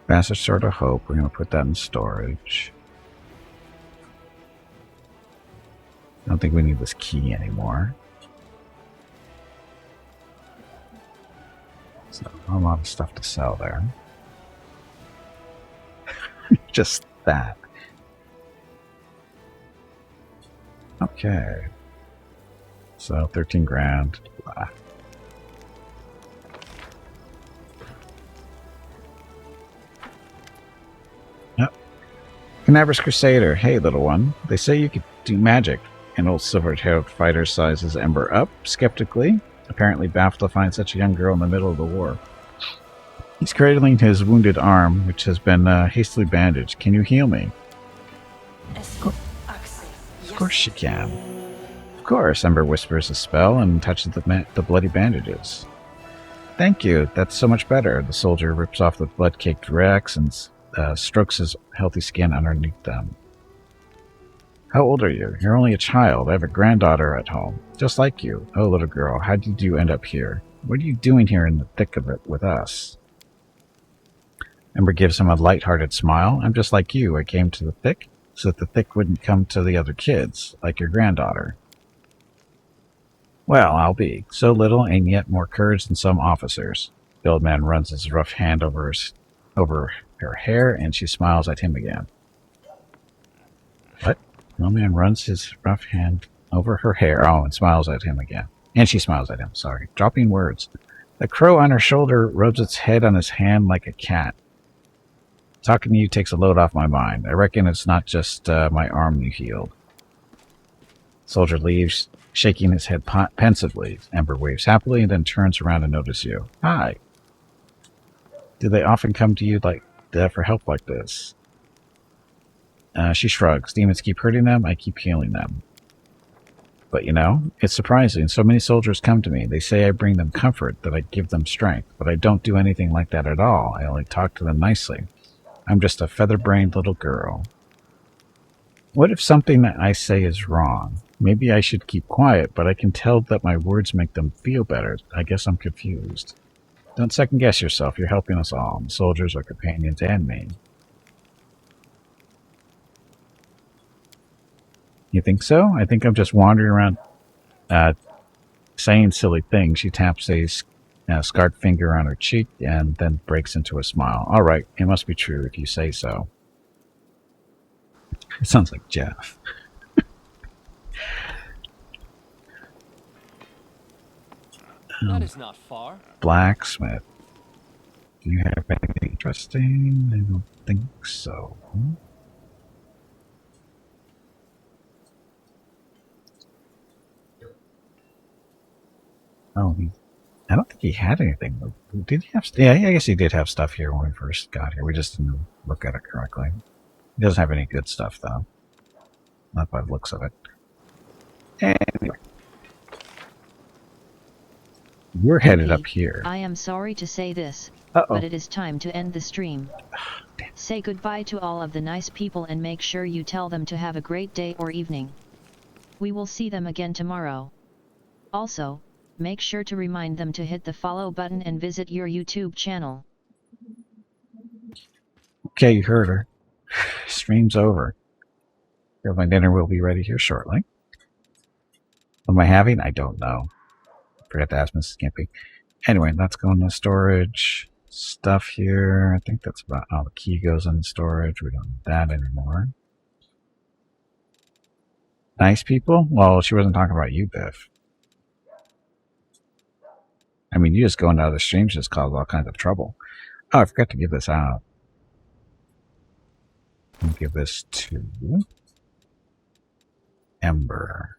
Bastard Sword of Hope. We're going to put that in storage. I don't think we need this key anymore. So a lot of stuff to sell there. Just that. Okay. So 13 grand. Blah. Yep. Canaverous Crusader. Hey, little one. They say you could do magic. An old silver-haired fighter sizes Ember up skeptically, apparently baffled to find such a young girl in the middle of the war. He's cradling his wounded arm, which has been hastily bandaged. Can you heal me? Of course she can. Of course, Ember whispers a spell and touches the bloody bandages. Thank you, that's so much better. The soldier rips off the blood-caked rags and strokes his healthy skin underneath them. How old are you? You're only a child. I have a granddaughter at home, just like you. Oh, little girl, how did you end up here? What are you doing here in the thick of it with us? Ember gives him a light-hearted smile. I'm just like you. I came to the thick so that the thick wouldn't come to the other kids, like your granddaughter. Well, I'll be. So little and yet more courage than some officers. The old man runs his rough hand over her hair, and she smiles at him again. What? The old man runs his rough hand over her hair. Oh, and smiles at him again. And she smiles at him, sorry. Dropping words. The crow on her shoulder rubs its head on his hand like a cat. Talking to you takes a load off my mind. I reckon it's not just my arm you healed. Soldier leaves, shaking his head pensively. Ember waves happily and then turns around to notice you. Hi. Do they often come to you for help like this? She shrugs. Demons keep hurting them, I keep healing them. But you know, it's surprising. So many soldiers come to me. They say I bring them comfort, that I give them strength. But I don't do anything like that at all. I only talk to them nicely. I'm just a feather-brained little girl. What if something that I say is wrong? Maybe I should keep quiet, but I can tell that my words make them feel better. I guess I'm confused. Don't second-guess yourself. You're helping us all. The soldiers are companions and me. You think so? I think I'm just wandering around saying silly things. She taps a scarred finger on her cheek and then breaks into a smile. All right, it must be true if you say so. It sounds like Jeff. That is not far. Blacksmith. Do you have anything interesting? I don't think so. Oh, I don't think he had anything. Did he have? Yeah, I guess he did have stuff here when we first got here. We just didn't look at it correctly. He doesn't have any good stuff, though. Not by the looks of it. Anyway. We're headed Gimpy, up here. I am sorry to say this, but it is time to end the stream. Say goodbye to all of the nice people and make sure you tell them to have a great day or evening. We will see them again tomorrow. Also, make sure to remind them to hit the follow button and visit your YouTube channel. Okay, you heard her. Stream's over. My dinner will be ready here shortly. What am I having? I don't know. Forgot to ask Mrs. Gimpy. Anyway, let's go into storage. Stuff here. I think that's about all the key goes in storage. We don't need that anymore. Nice people? Well, she wasn't talking about you, Biff. I mean, you just going out of the streams just cause all kinds of trouble. Oh, I forgot to give this out. I'll give this to Ember.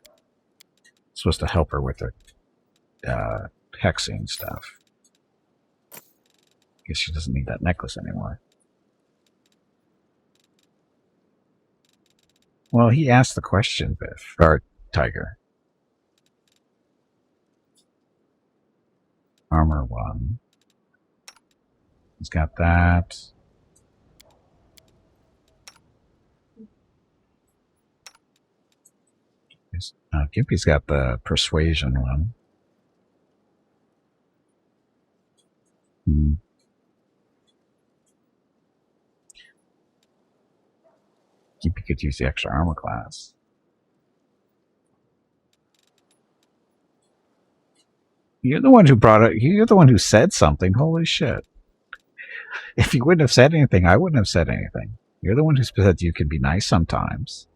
Supposed to help her with her hexing stuff. Guess she doesn't need that necklace anymore. Well, he asked the question, Biff. Or Tiger. Armor 1. He's got that. Gimpy's got the persuasion one. Gimpy could use the extra armor class. You're the one who brought it. You're the one who said something. Holy shit. If you wouldn't have said anything, I wouldn't have said anything. You're the one who said you can be nice sometimes.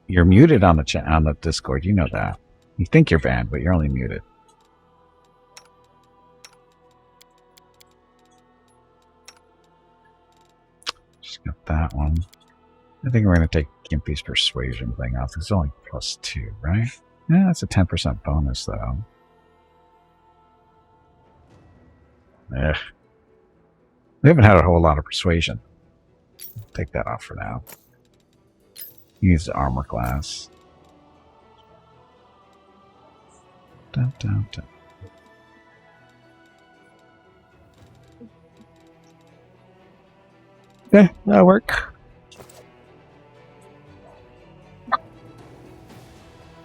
You're muted on the Discord. You know that. You think you're banned, but you're only muted. Just got that one. I think we're going to take Gimpy's persuasion thing off. It's only +2, right? Yeah, that's a 10% bonus, though. Ugh. We haven't had a whole lot of persuasion. Take that off for now. Use the armor class. Dun, dun, dun. Okay, that'll work.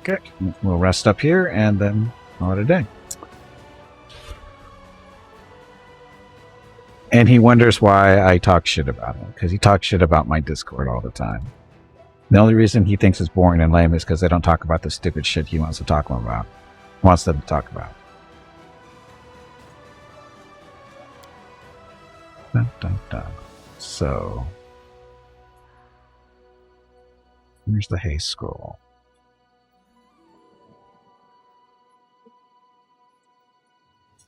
Okay, we'll rest up here and then call it a day. And he wonders why I talk shit about him, because he talks shit about my Discord all the time. The only reason he thinks it's boring and lame is because they don't talk about the stupid shit he wants to talk about. Wants them to talk about. Dun, dun, dun. So, here's the haste scroll.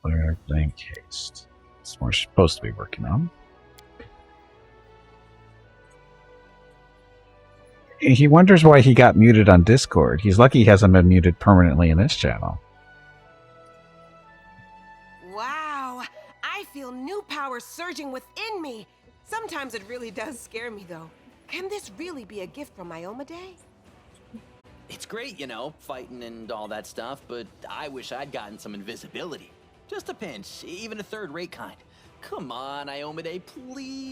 Clear blank haste. That's what we're supposed to be working on. He wonders why he got muted on Discord. He's lucky he hasn't been muted permanently in this channel. Wow, I feel new power surging within me. Sometimes it really does scare me, though. Can this really be a gift from Iomade? It's great, you know, fighting and all that stuff, but I wish I'd gotten some invisibility. Just a pinch, even a third-rate kind. Come on, Iomade, please.